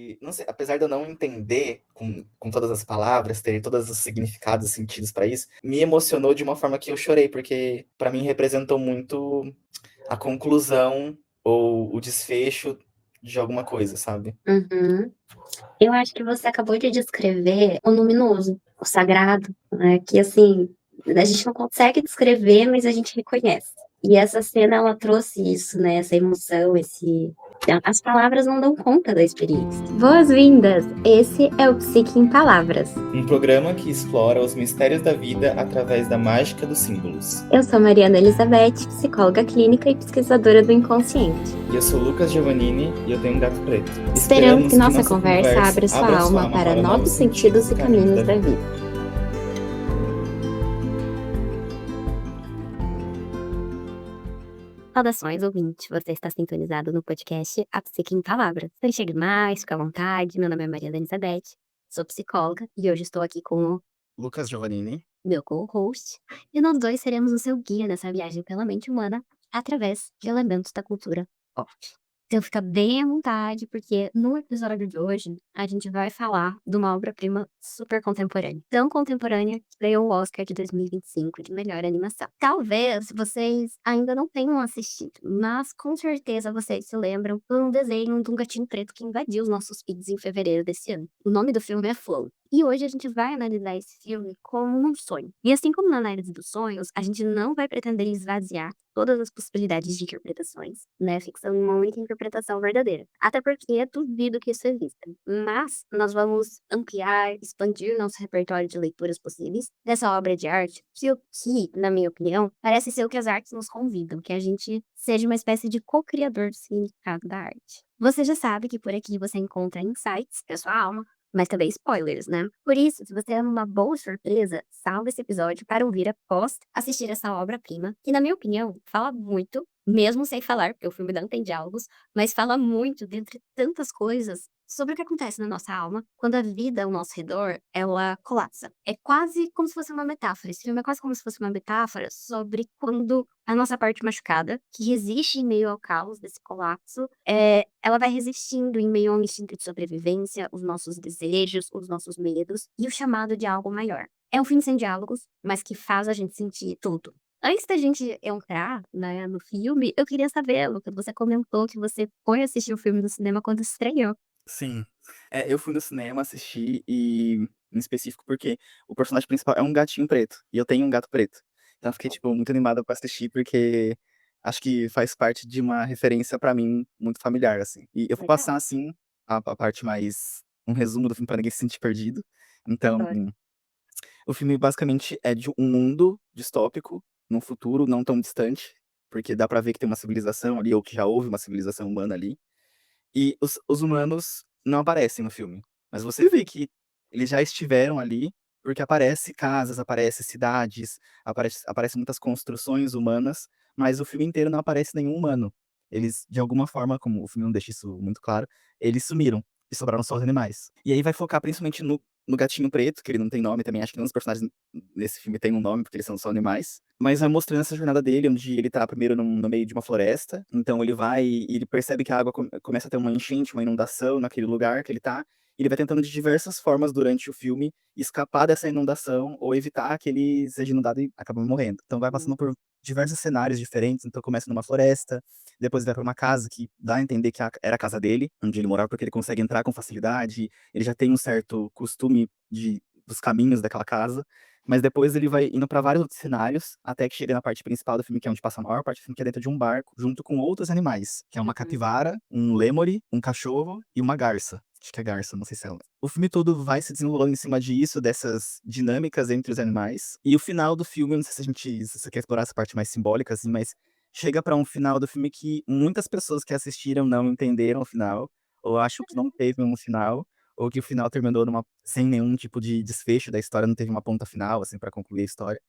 E, não sei, apesar de eu não entender com todas as palavras, ter todos os significados e sentidos pra isso, me emocionou de uma forma que eu chorei, porque pra mim representou muito a conclusão ou o desfecho de alguma coisa, sabe? Uhum. Eu acho que você acabou de descrever o luminoso, o sagrado, né? Que assim, a gente não consegue descrever, mas a gente reconhece. E essa cena, ela trouxe isso, né? Essa emoção, esse. As palavras não dão conta da experiência. Boas-vindas! Esse é o Psique em Palavras. Um programa que explora os mistérios da vida através da mágica dos símbolos. Eu sou Mariana Elizabeth, psicóloga clínica e pesquisadora do inconsciente. E eu sou Lucas Giovannini e eu tenho um gato preto. Esperamos que nossa conversa abra sua alma para novos sentidos e caminhos da vida. Saudações, ouvinte. Você está sintonizado no podcast A Psique em Palavras. Então chegue mais, fica à vontade. Meu nome é Mariana Elizabeth, sou psicóloga e hoje estou aqui com o Lucas Giovannini. meu co-host. E nós dois seremos o seu guia nessa viagem pela mente humana através de elementos da cultura pop. Então fica bem à vontade, porque no episódio de hoje a gente vai falar de uma obra-prima super contemporânea. Tão contemporânea que ganhou o Oscar de 2025 de melhor animação. Talvez vocês ainda não tenham assistido, mas com certeza vocês se lembram de um desenho de um gatinho preto que invadiu os nossos feeds em fevereiro desse ano. O nome do filme é Flow. E hoje a gente vai analisar esse filme como um sonho. E assim como na análise dos sonhos, a gente não vai pretender esvaziar todas as possibilidades de interpretações, né? Ficção é uma única interpretação verdadeira. Até porque duvido que isso exista. Mas nós vamos ampliar, expandir nosso repertório de leituras possíveis dessa obra de arte, que, na minha opinião, parece ser o que as artes nos convidam, que a gente seja uma espécie de co-criador do significado da arte. Você já sabe que por aqui você encontra insights para sua alma, mas também spoilers, né? Por isso, se você ama uma boa surpresa, salva esse episódio para ouvir após assistir essa obra-prima, que, na minha opinião, fala muito, mesmo sem falar, porque o filme não tem diálogos, mas fala muito, dentre tantas coisas, sobre o que acontece na nossa alma quando a vida ao nosso redor, ela colapsa. É quase como se fosse uma metáfora. Esse filme é quase como se fosse uma metáfora sobre quando a nossa parte machucada, que resiste em meio ao caos desse colapso, ela vai resistindo em meio ao instinto de sobrevivência, os nossos desejos, os nossos medos e o chamado de algo maior. É um filme sem diálogos, mas que faz a gente sentir tudo. Antes da gente entrar, né, no filme, eu queria saber, Lucas, você comentou que você foi assistir o filme no cinema quando estreou. Sim. Eu fui no cinema assistir e, em específico, porque o personagem principal é um gatinho preto. E eu tenho um gato preto. Então eu fiquei, tipo, muito animada pra assistir, porque acho que faz parte de uma referência pra mim muito familiar, assim. E eu vou Legal. passar, assim, a parte mais. Um resumo do filme pra ninguém se sentir perdido. Então, Adoro. o filme basicamente é de um mundo distópico, num futuro não tão distante, porque dá pra ver que tem uma civilização ali, ou que já houve uma civilização humana ali. E os humanos não aparecem no filme, mas você vê que eles já estiveram ali, porque aparece casas, aparece cidades, aparece muitas construções humanas, mas o filme inteiro não aparece nenhum humano. Eles, de alguma forma, como o filme não deixa isso muito claro, eles sumiram e sobraram só os animais. E aí vai focar principalmente no gatinho preto, que ele não tem nome também, acho que nenhum dos personagens nesse filme tem um nome, porque eles são só animais. Mas vai mostrando essa jornada dele, onde ele tá primeiro no meio de uma floresta, então ele vai e ele percebe que a água começa a ter uma enchente, uma inundação naquele lugar que ele tá, e ele vai tentando de diversas formas durante o filme escapar dessa inundação ou evitar que ele seja inundado e acabe morrendo. Então vai passando por diversos cenários diferentes, então começa numa floresta, depois vai pra uma casa que dá a entender que era a casa dele, onde ele morava, porque ele consegue entrar com facilidade, ele já tem um certo costume dos caminhos daquela casa. Mas depois ele vai indo pra vários outros cenários, até que chega na parte principal do filme, que é onde passa a maior parte do filme, que é dentro de um barco, junto com outros animais, que é uma capivara, um lêmure, um cachorro e uma garça. Acho que é garça, não sei se é ela. O filme todo vai se desenrolando em cima disso, dessas dinâmicas entre os animais. E o final do filme, não sei se você quer explorar essa parte mais simbólica, assim, mas chega pra um final do filme que muitas pessoas que assistiram não entenderam o final, ou acham que não teve um final, ou que o final terminou sem nenhum tipo de desfecho da história, não teve uma ponta final, assim, pra concluir a história.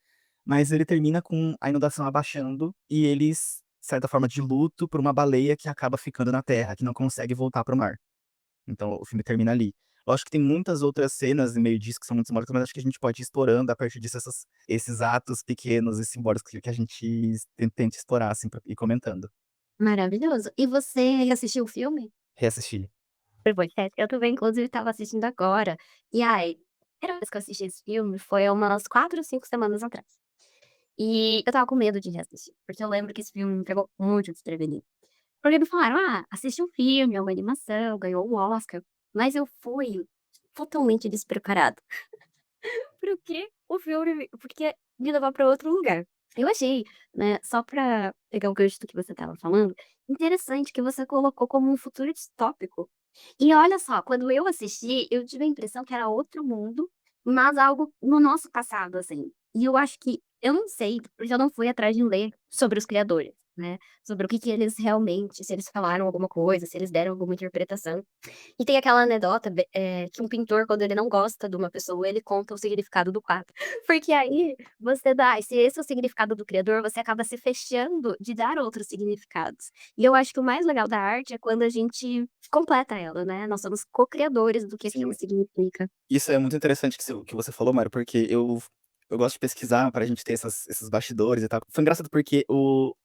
Mas ele termina com a inundação abaixando e eles, de certa forma, de luto por uma baleia que acaba ficando na terra, que não consegue voltar pro mar. Então o filme termina ali. Lógico que tem muitas outras cenas no meio disso que são muito simbólicas, mas acho que a gente pode ir explorando a partir disso esses atos pequenos e simbólicos que a gente tenta explorar, assim, e comentando. Maravilhoso. E você assistiu o filme? Reassistir. Foi certo. Eu também, inclusive, estava assistindo agora. E ai, a primeira vez que eu assisti esse filme foi há umas 4 ou 5 semanas atrás. E eu estava com medo de reassistir, porque eu lembro que esse filme me pegou muito desprevenido. Porque me falaram: "Ah, assiste um filme, é uma animação, ganhou o Oscar", mas eu fui totalmente despreparada. Porque o filme porque me levou pra outro lugar. Eu achei, né, só pra pegar o gancho do que você estava falando, interessante que você colocou como um futuro distópico. E olha só, quando eu assisti, eu tive a impressão que era outro mundo, mas algo no nosso passado, assim. E eu acho que eu não sei, porque eu não fui atrás de ler sobre os criadores, né, sobre o que que eles realmente se eles falaram alguma coisa, se eles deram alguma interpretação. E tem aquela anedota que um pintor, quando ele não gosta de uma pessoa, ele conta o significado do quadro. Porque aí você dá se esse é o significado do criador, você acaba se fechando de dar outros significados. E eu acho que o mais legal da arte é quando a gente completa ela, né, nós somos co-criadores do que aquilo Sim. significa. Isso é muito interessante que você falou, Mário, porque eu gosto de pesquisar pra gente ter esses bastidores e tal. Foi engraçado porque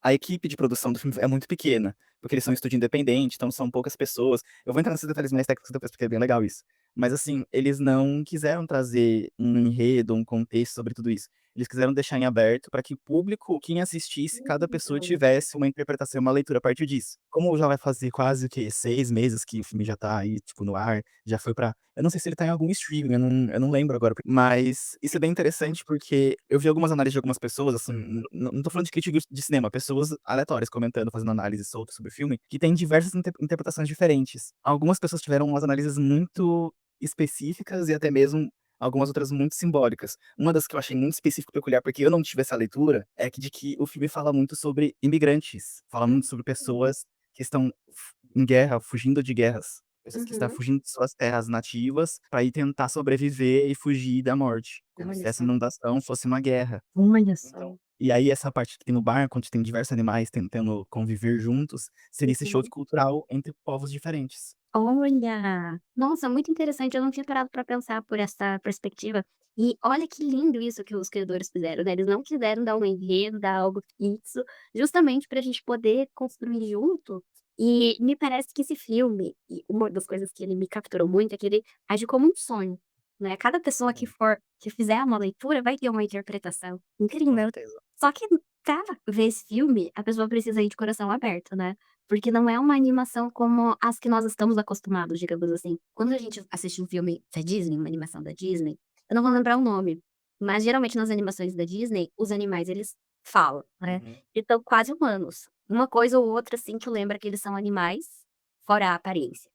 a equipe de produção do filme é muito pequena, porque eles são um estúdio independente, então são poucas pessoas. Eu vou entrar nesses detalhes mais técnicos depois, porque é bem legal isso. Mas assim, eles não quiseram trazer um enredo, um contexto sobre tudo isso. Eles quiseram deixar em aberto para que o público, quem assistisse, cada pessoa tivesse uma interpretação, uma leitura a partir disso. Como já vai fazer quase o quê? 6 meses que o filme já tá aí, tipo, no ar, já foi pra eu não sei se ele tá em algum streaming, eu não lembro agora, mas isso é bem interessante, porque eu vi algumas análises de algumas pessoas, assim, não tô falando de crítica de cinema, pessoas aleatórias comentando, fazendo análises soltas sobre o filme, que tem diversas interpretações diferentes. Algumas pessoas tiveram umas análises muito específicas e até mesmo algumas outras muito simbólicas. Uma das que eu achei muito específica e peculiar, porque eu não tive essa leitura, é que de que o filme fala muito sobre imigrantes, fala muito sobre pessoas que estão em guerra, fugindo de guerras. Pessoas que estão Uhum. fugindo de suas terras nativas para ir tentar sobreviver e fugir da morte, como se Olha essa só. inundação fosse uma guerra. Olha Então só. e aí essa parte que tem no barco, onde tem diversos animais tentando conviver juntos, seria esse choque Uhum. cultural entre povos diferentes. Olha! Nossa, muito interessante, eu não tinha parado para pensar por essa perspectiva. E olha que lindo isso que os criadores fizeram, né, eles não quiseram dar um enredo, dar algo fixo, justamente para a gente poder construir junto. E me parece que esse filme, e uma das coisas que ele me capturou muito, é que ele age como um sonho, né, cada pessoa Sim, que fizer uma leitura vai ter uma interpretação com incrível. certeza. Só que pra ver esse filme, a pessoa precisa ir de coração aberto, né. Porque não é uma animação como as que nós estamos acostumados, digamos assim. Quando a gente assiste um filme da Disney, uma animação da Disney, eu não vou lembrar o nome, mas geralmente nas animações da Disney, os animais eles falam, né, Uhum. e estão quase humanos. Uma coisa ou outra, assim, que lembra que eles são animais, fora a aparência.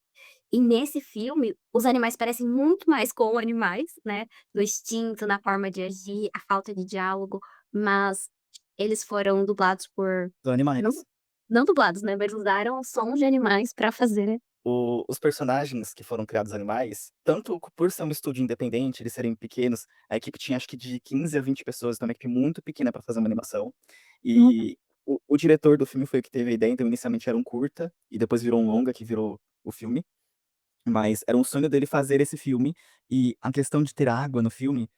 E nesse filme, os animais parecem muito mais com animais, né, do instinto, na forma de agir, a falta de diálogo, mas eles foram dublados por Dos não animais. não dublados, né, mas usaram sons de animais pra fazer. Os personagens que foram criados animais, tanto por ser um estúdio independente, eles serem pequenos, a equipe tinha acho que de 15 a 20 pessoas, então é uma equipe muito pequena para fazer uma animação. Uhum. E o diretor do filme foi o que teve a ideia, então inicialmente era um curta, e depois virou um longa, que virou o filme. Mas era um sonho dele fazer esse filme, e a questão de ter água no filme,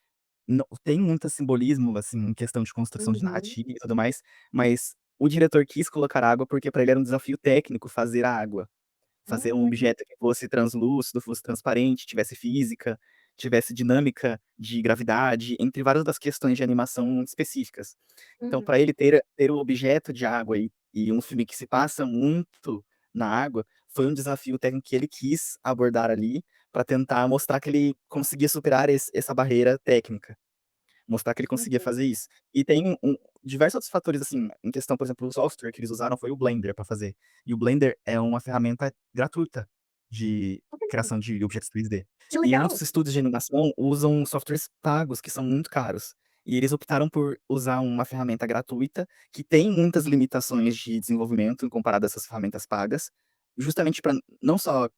tem muito simbolismo, assim, em questão de construção de Uhum. narrativa e tudo mais, mas o diretor quis colocar água, porque para ele era um desafio técnico fazer a água. Fazer um Olha. objeto que fosse translúcido, fosse transparente, tivesse física, tivesse dinâmica de gravidade, entre várias das questões de animação específicas. Então, Uhum. para ele ter o objeto de água e um filme que se passa muito na água, foi um desafio técnico que ele quis abordar ali, para tentar mostrar que ele conseguia superar essa barreira técnica. Mostrar que ele conseguia Uhum. fazer isso. E tem diversos outros fatores, assim, em questão, por exemplo, o software que eles usaram foi o Blender para fazer. E o Blender é uma ferramenta gratuita de Olha, criação de objetos 3D. que E legal. muitos estúdios de animação usam softwares pagos, que são muito caros. E eles optaram por usar uma ferramenta gratuita, que tem muitas limitações de desenvolvimento comparado a essas ferramentas pagas, justamente para não só,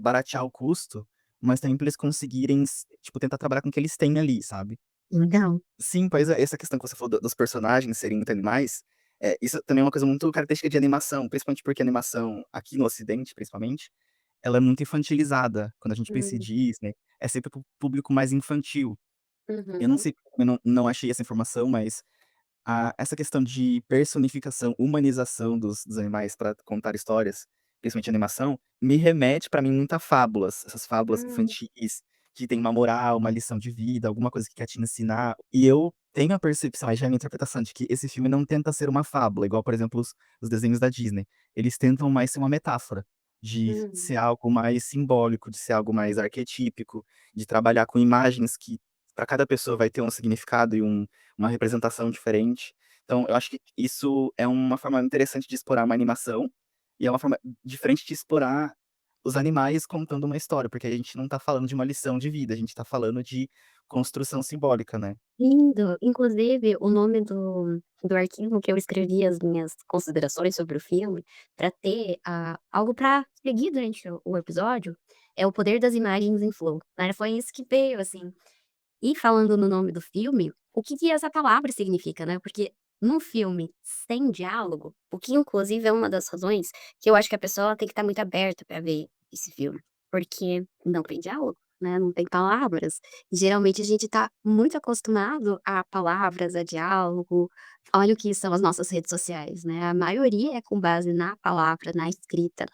baratear o custo, mas também para eles conseguirem tipo, tentar trabalhar com o que eles têm ali, sabe. Legal. Sim, pois é, essa questão que você falou dos personagens serem muito animais, isso também é uma coisa muito característica de animação, principalmente porque a animação, aqui no ocidente, principalmente, ela é muito infantilizada. Quando a gente pensa em Hum. Disney, é sempre para o público mais infantil. Eu não Uhum. sei, eu não achei essa informação, mas essa questão de personificação, humanização dos animais para contar histórias, principalmente animação, me remete pra mim muito a fábulas, essas fábulas Hum, infantis, que tem uma moral, uma lição de vida, alguma coisa que quer te ensinar. E eu tenho a percepção, aí já é a minha interpretação, de que esse filme não tenta ser uma fábula, igual, por exemplo, os desenhos da Disney. Eles tentam mais ser uma metáfora, de hum. ser algo mais simbólico, de ser algo mais arquetípico, de trabalhar com imagens que para cada pessoa vai ter um significado e uma representação diferente. Então eu acho que isso é uma forma interessante de explorar uma animação, e é uma forma diferente de explorar os animais contando uma história, porque a gente não tá falando de uma lição de vida, a gente tá falando de construção simbólica, né. Lindo. Inclusive, o nome do arquivo que eu escrevi as minhas considerações sobre o filme, para ter, algo para seguir durante o episódio, é O Poder das Imagens em Flow, né, foi isso que veio, assim. E falando no nome do filme, o que que essa palavra significa, né, porque num filme sem diálogo, o que inclusive é uma das razões que eu acho que a pessoa tem que estar muito aberta para ver esse filme, porque não tem diálogo, né, não tem palavras. E geralmente a gente tá muito acostumado a palavras, a diálogo. Olha o que são as nossas redes sociais, né, a maioria é com base na palavra, na escrita,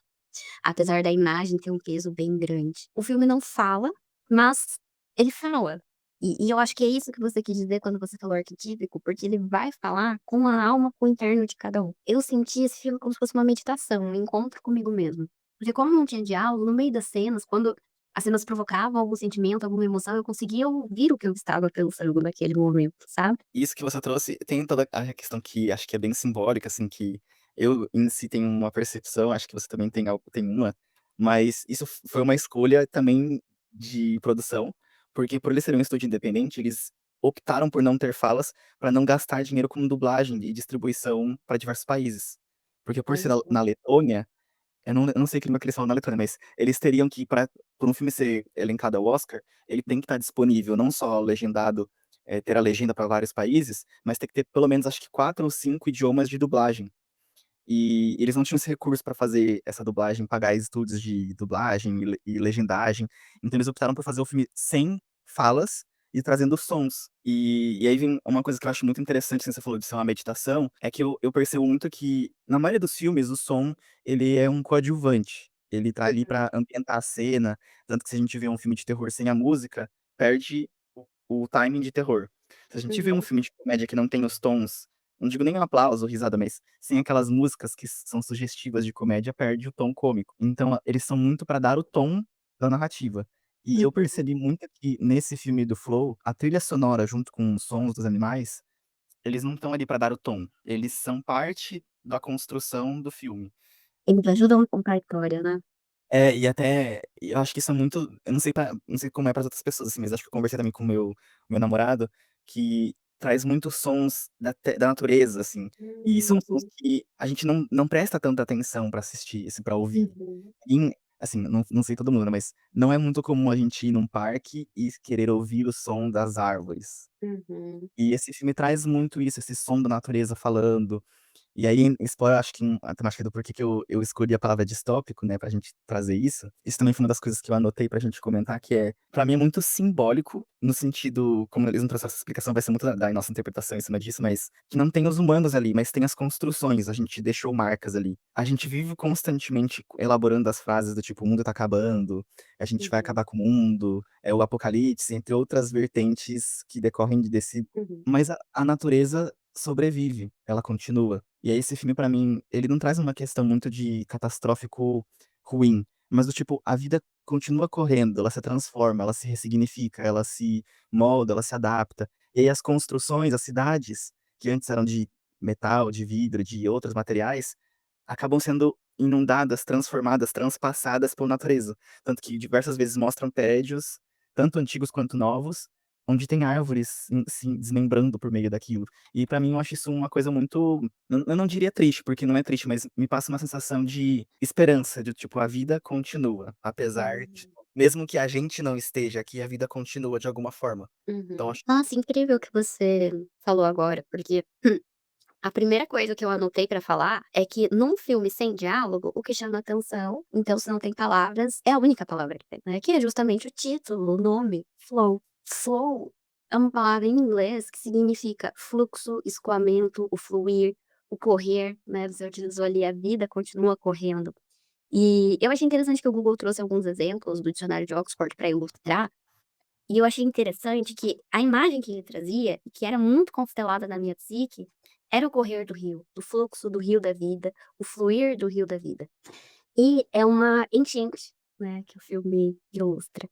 apesar da imagem ter um peso bem grande. O filme não fala, mas ele fala. E eu acho que é isso que você quis dizer quando você falou arquetípico, porque ele vai falar com a alma, com o interno de cada um. Eu senti esse filme como se fosse uma meditação, um encontro comigo mesmo. Porque como não tinha diálogo, no meio das cenas, quando as cenas provocavam algum sentimento, alguma emoção, eu conseguia ouvir o que eu estava pensando naquele momento, sabe? Isso que você trouxe tem toda a questão que acho que é bem simbólica, assim, que eu em si tenho uma percepção, acho que você também tem uma, mas isso foi uma escolha também de produção, porque por eles serem um estúdio independente, eles optaram por não ter falas, para não gastar dinheiro com dublagem e distribuição para diversos países. Porque por ser na Uhum, Letônia, eu não sei que língua que eles falam na Letônia, mas eles teriam que pra por um filme ser elencado ao Oscar, ele tem que estar disponível não só legendado, ter a legenda para vários países, mas tem que ter pelo menos acho que 4 ou 5 idiomas de dublagem. E eles não tinham esse recurso para fazer essa dublagem, pagar estúdios de dublagem e legendagem, então eles optaram por fazer o filme sem falas e trazendo sons. E aí vem uma coisa que eu acho muito interessante, que você falou de ser uma meditação, é que eu percebo muito que, na maioria dos filmes, o som, ele é um coadjuvante. Ele tá ali uhum, pra ambientar a cena, tanto que se a gente vê um filme de terror sem a música, perde o timing de terror. Se a gente vê um uhum, filme de comédia que não tem os tons, não digo nem um aplauso ou risada, mas sem aquelas músicas que são sugestivas de comédia, perde o tom cômico. Então, eles são muito pra dar o tom da narrativa. E eu uhum. percebi muito que nesse filme do Flow, a trilha sonora junto com os sons dos animais, eles não estão ali pra dar o tom, eles são parte da construção do filme. Eles ajudam a contar a história, né? É, e até eu acho que isso é muito eu não sei como é para as outras pessoas, assim, mas acho que eu conversei também com o meu namorado, que traz muitos sons da natureza, assim, e são sons Uhum, que a gente não presta tanta atenção pra assistir, assim, pra ouvir. uhum, Assim, não sei todo mundo, né, mas não é muito comum a gente ir num parque e querer ouvir o som das árvores. uhum. E esse filme traz muito isso, esse som da natureza falando, e aí explora acho que a temática do porquê que eu escolhi a palavra distópico, né, pra gente trazer isso. Isso também foi uma das coisas que eu anotei pra gente comentar, que é, pra mim é muito simbólico, no sentido, como eles não trouxeram essa explicação, vai ser muito da nossa interpretação em cima disso, mas que não tem os humanos ali, mas tem as construções, a gente deixou marcas ali. A gente vive constantemente elaborando as frases do tipo: "O mundo tá acabando", "A gente vai Uhum, acabar com o mundo", é o apocalipse, entre outras vertentes que decorrem desse, uhum, mas a natureza sobrevive, ela continua. E aí esse filme pra mim, ele não traz uma questão muito de catastrófico ruim, mas do tipo, a vida continua correndo, ela se transforma, ela se ressignifica, ela se molda, ela se adapta. E aí as construções, as cidades, que antes eram de metal, de vidro, de outros materiais, acabam sendo inundadas, transformadas, transpassadas por natureza. Tanto que diversas vezes mostram prédios, tanto antigos quanto novos, onde tem árvores se desmembrando por meio daquilo. E pra mim eu acho isso uma coisa muito, eu não diria triste, porque não é triste, mas me passa uma sensação de esperança, de tipo, a vida continua, apesar de uhum, mesmo que a gente não esteja aqui, a vida continua de alguma forma. Então uhum. acho Nossa, incrível o que você falou agora, porque a primeira coisa que eu anotei pra falar é que num filme sem diálogo, o que chama atenção, então se não tem palavras, é a única palavra que tem, né, que é justamente o título, o nome, flow. Flow é uma palavra em inglês que significa fluxo, escoamento, o fluir, o correr, né, você utilizou ali a vida continua correndo. E eu achei interessante que o Google trouxe alguns exemplos do dicionário de Oxford para ilustrar, e eu achei interessante que a imagem que ele trazia, e que era muito constelada na minha psique, era o correr do rio, o fluxo do rio da vida, o fluir do rio da vida. E é uma enchente, né, que o filme ilustra.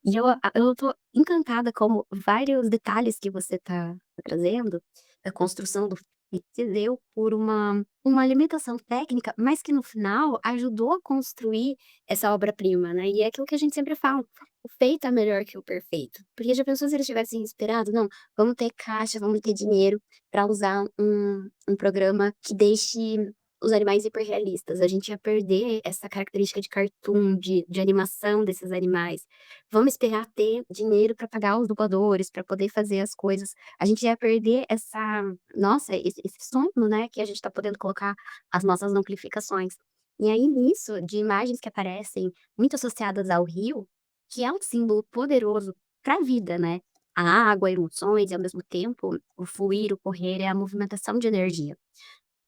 E eu tô encantada como vários detalhes que você tá trazendo, a construção do filme se deu por uma limitação técnica, mas que no final ajudou a construir essa obra-prima, né, e é aquilo que a gente sempre fala, o feito é melhor que o perfeito. Porque já pensou se eles tivessem esperado: "Não, vamos ter caixa, vamos ter dinheiro para usar um programa que deixe os animais hiperrealistas", a gente ia perder essa característica de cartoon, de animação desses animais. Vamos esperar ter dinheiro para pagar os dubladores, para poder fazer as coisas. A gente ia perder essa nossa, esse sonho, né, que a gente tá podendo colocar as nossas amplificações. E aí nisso, de imagens que aparecem muito associadas ao rio, que é um símbolo poderoso para a vida, né. A água, emoções e ao mesmo tempo, o fluir, o correr, é a movimentação de energia.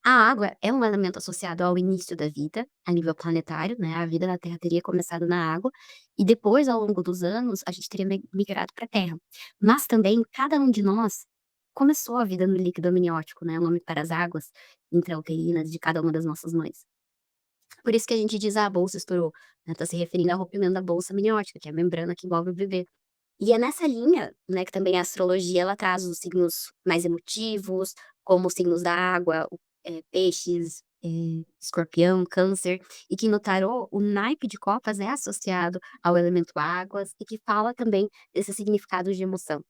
A água é um elemento associado ao início da vida, a nível planetário, né, a vida na Terra teria começado na água, e depois, ao longo dos anos, a gente teria migrado para a Terra. Mas também, cada um de nós começou a vida no líquido amniótico, né, o nome para as águas intrauterinas de cada uma das nossas mães. Por isso que a gente diz: "Ah, a bolsa estourou", né, tá se referindo ao rompimento da bolsa amniótica, que é a membrana que envolve o bebê. E é nessa linha, né, que também a astrologia ela traz os signos mais emotivos, como os signos da água, peixes, escorpião, câncer, e que no tarô o naipe de copas é associado ao elemento águas e que fala também desses significados de emoção.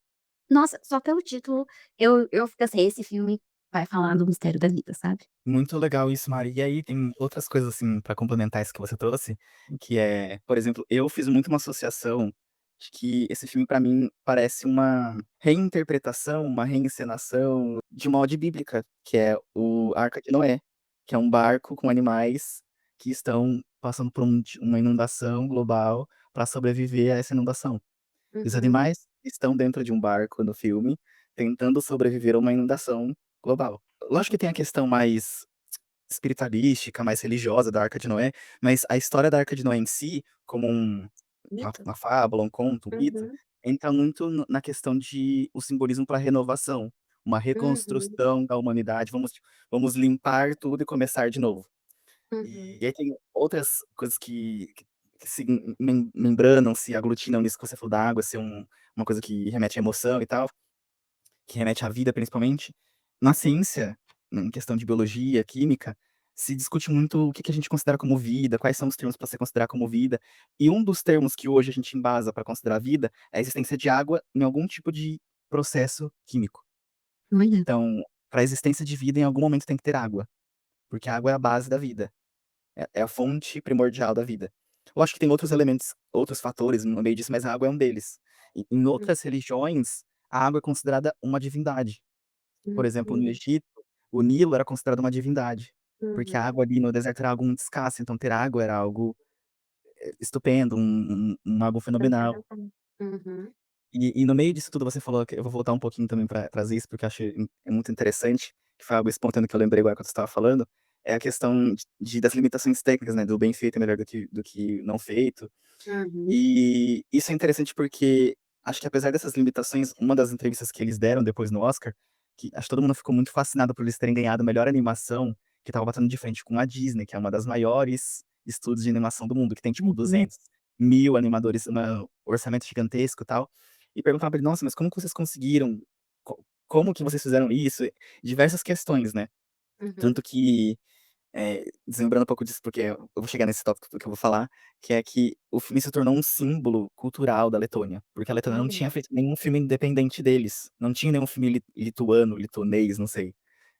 Nossa, só pelo título eu fico assim: "Esse filme vai falar do mistério da vida", sabe. Muito legal isso, Mari. E aí tem outras coisas, assim, pra complementar isso que você trouxe, que é, por exemplo, eu fiz muito uma associação de que esse filme pra mim parece uma reinterpretação, uma reencenação de uma ode bíblica, que é o Arca de Noé, que é um barco com animais que estão passando por uma inundação global para sobreviver a essa inundação. E os Uhum, animais estão dentro de um barco no filme, tentando sobreviver a uma inundação global. Lógico que tem a questão mais espiritualística, mais religiosa da Arca de Noé, mas a história da Arca de Noé em si, como uma mito. uma fábula, um conto, um mito, Uhum, entra muito na questão de o simbolismo para renovação, uma uhum, reconstrução da humanidade, vamos limpar tudo e começar de novo. uhum, E aí tem outras coisas que se membranam, se aglutinam nisso que você falou da água ser uma coisa que remete à emoção e tal, que remete à vida principalmente. Na ciência, em questão de biologia, química, se discute muito o que que a gente considera como vida, quais são os termos para se considerar como vida, e um dos termos que hoje a gente embasa para considerar vida é a existência de água em algum tipo de processo químico. olha. Então, para a existência de vida, em algum momento tem que ter água, porque a água é a base da vida. É a fonte primordial da vida. Lógico que tem outros elementos, outros fatores no meio disso, mas a água é um deles. E em Uhum, outras religiões, a água é considerada uma divindade. Por exemplo, no uhum, Egito, o Nilo era considerado uma divindade, porque a uhum. água ali no deserto era algo muito escasso, então ter água era algo, estupendo, algo fenomenal. Uhum, E no meio disso tudo você falou que eu vou voltar um pouquinho também para trazer isso, porque eu acho é muito interessante, que foi algo espontâneo que eu lembrei agora quando você estava falando, é a questão das limitações técnicas, né, do bem feito é melhor do que não feito. uhum, E isso é interessante porque acho que apesar dessas limitações, uma das entrevistas que eles deram depois no Oscar, que acho que todo mundo ficou muito fascinado por eles terem ganhado melhor animação, que estava batendo de frente com a Disney, que é uma das maiores estúdios de animação do mundo, que tem tipo uhum, 200.000 animadores, orçamento gigantesco e tal. E perguntavam pra ele: "Nossa, mas como que vocês conseguiram? Como que vocês fizeram isso?" Diversas questões, né. uhum. Tanto que desmembrando um pouco disso, porque eu vou chegar nesse tópico que eu vou falar, que é que o filme se tornou um símbolo cultural da Letônia, porque a Letônia não Olha. tinha feito nenhum filme independente deles, não tinha nenhum filme lituano, litonês, não sei.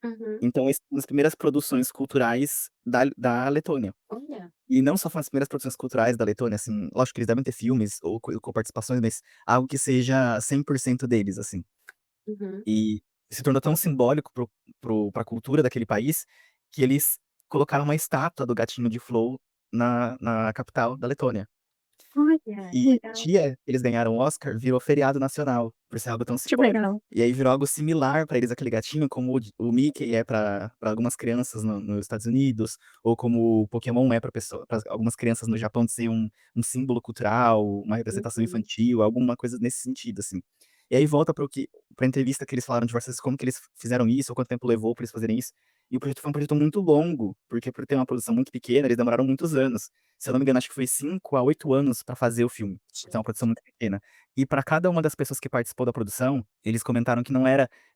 Uhum. Então esse uma das primeiras produções culturais da Letônia. Olha. E não só foram as primeiras produções culturais da Letônia, assim, lógico que eles devem ter filmes ou com participações, mas algo que seja 100% deles, assim. Uhum. E se tornou tão simbólico pra cultura daquele país, que eles colocaram uma estátua do Gatinho de Flow na capital da Letônia. Olha, que E legal. dia que eles ganharam o Oscar, virou feriado nacional, por ser algo tão Que simbólico. legal. E aí virou algo similar pra eles, aquele gatinho, como o Mickey é pra algumas crianças nos Estados Unidos, ou como o Pokémon é pra algumas crianças no Japão de ser um símbolo cultural, uma representação Uhum. infantil, alguma coisa nesse sentido, assim. E aí volta para o que pra entrevista que eles falaram diversas vezes como que eles fizeram isso, ou quanto tempo levou pra eles fazerem isso. E o projeto foi um projeto muito longo, porque por ter uma produção muito pequena, eles demoraram muitos anos. Se eu não me engano, acho que foi 5 a 8 anos pra fazer o filme, por ser uma produção muito pequena. E pra cada uma das pessoas que participou da produção, eles comentaram que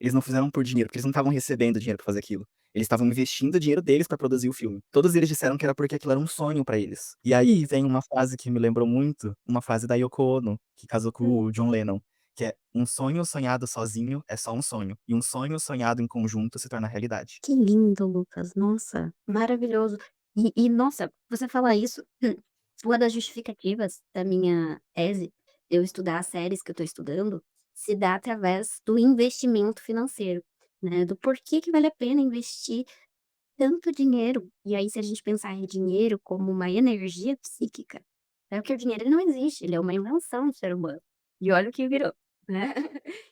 eles não fizeram por dinheiro, porque eles não estavam recebendo dinheiro pra fazer aquilo. Eles estavam investindo o dinheiro deles pra produzir o filme. Todos eles disseram que era porque aquilo era um sonho pra eles. E aí vem uma frase que me lembrou muito, uma frase da Yoko Ono, que casou com Hum. o John Lennon, que é: "Um sonho sonhado sozinho é só um sonho, e um sonho sonhado em conjunto se torna realidade". Que lindo, Lucas. Nossa, maravilhoso. Nossa, você falar isso, uma das justificativas da minha tese, de eu estudar as séries que eu estou estudando, se dá através do investimento financeiro, né, do porquê que vale a pena investir tanto dinheiro. E aí, se a gente pensar em dinheiro como uma energia psíquica, é porque o dinheiro ele não existe, ele é uma invenção do ser humano. E olha o que virou, né.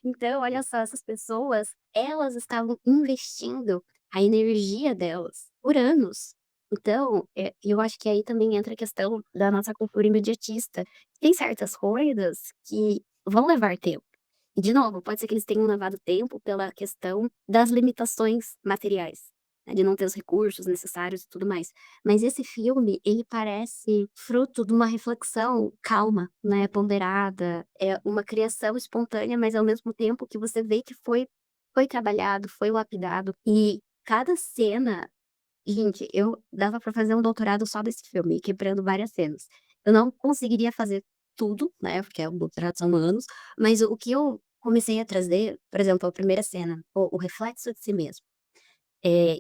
Então, olha só, essas pessoas, elas estavam investindo a energia delas por anos. Então, eu acho que aí também entra a questão da nossa cultura imediatista. Tem certas coisas que vão levar tempo. E de novo, pode ser que eles tenham levado tempo pela questão das limitações materiais, né, de não ter os recursos necessários e tudo mais. Mas esse filme, ele parece fruto de uma reflexão calma, né, ponderada, é uma criação espontânea, mas ao mesmo tempo que você vê que foi trabalhado, foi lapidado. E cada cena, gente, eu dava pra fazer um doutorado só desse filme, quebrando várias cenas. Eu não conseguiria fazer tudo, né, porque o doutorado são anos, mas o que eu comecei a trazer, por exemplo, a primeira cena, o reflexo de si mesmo.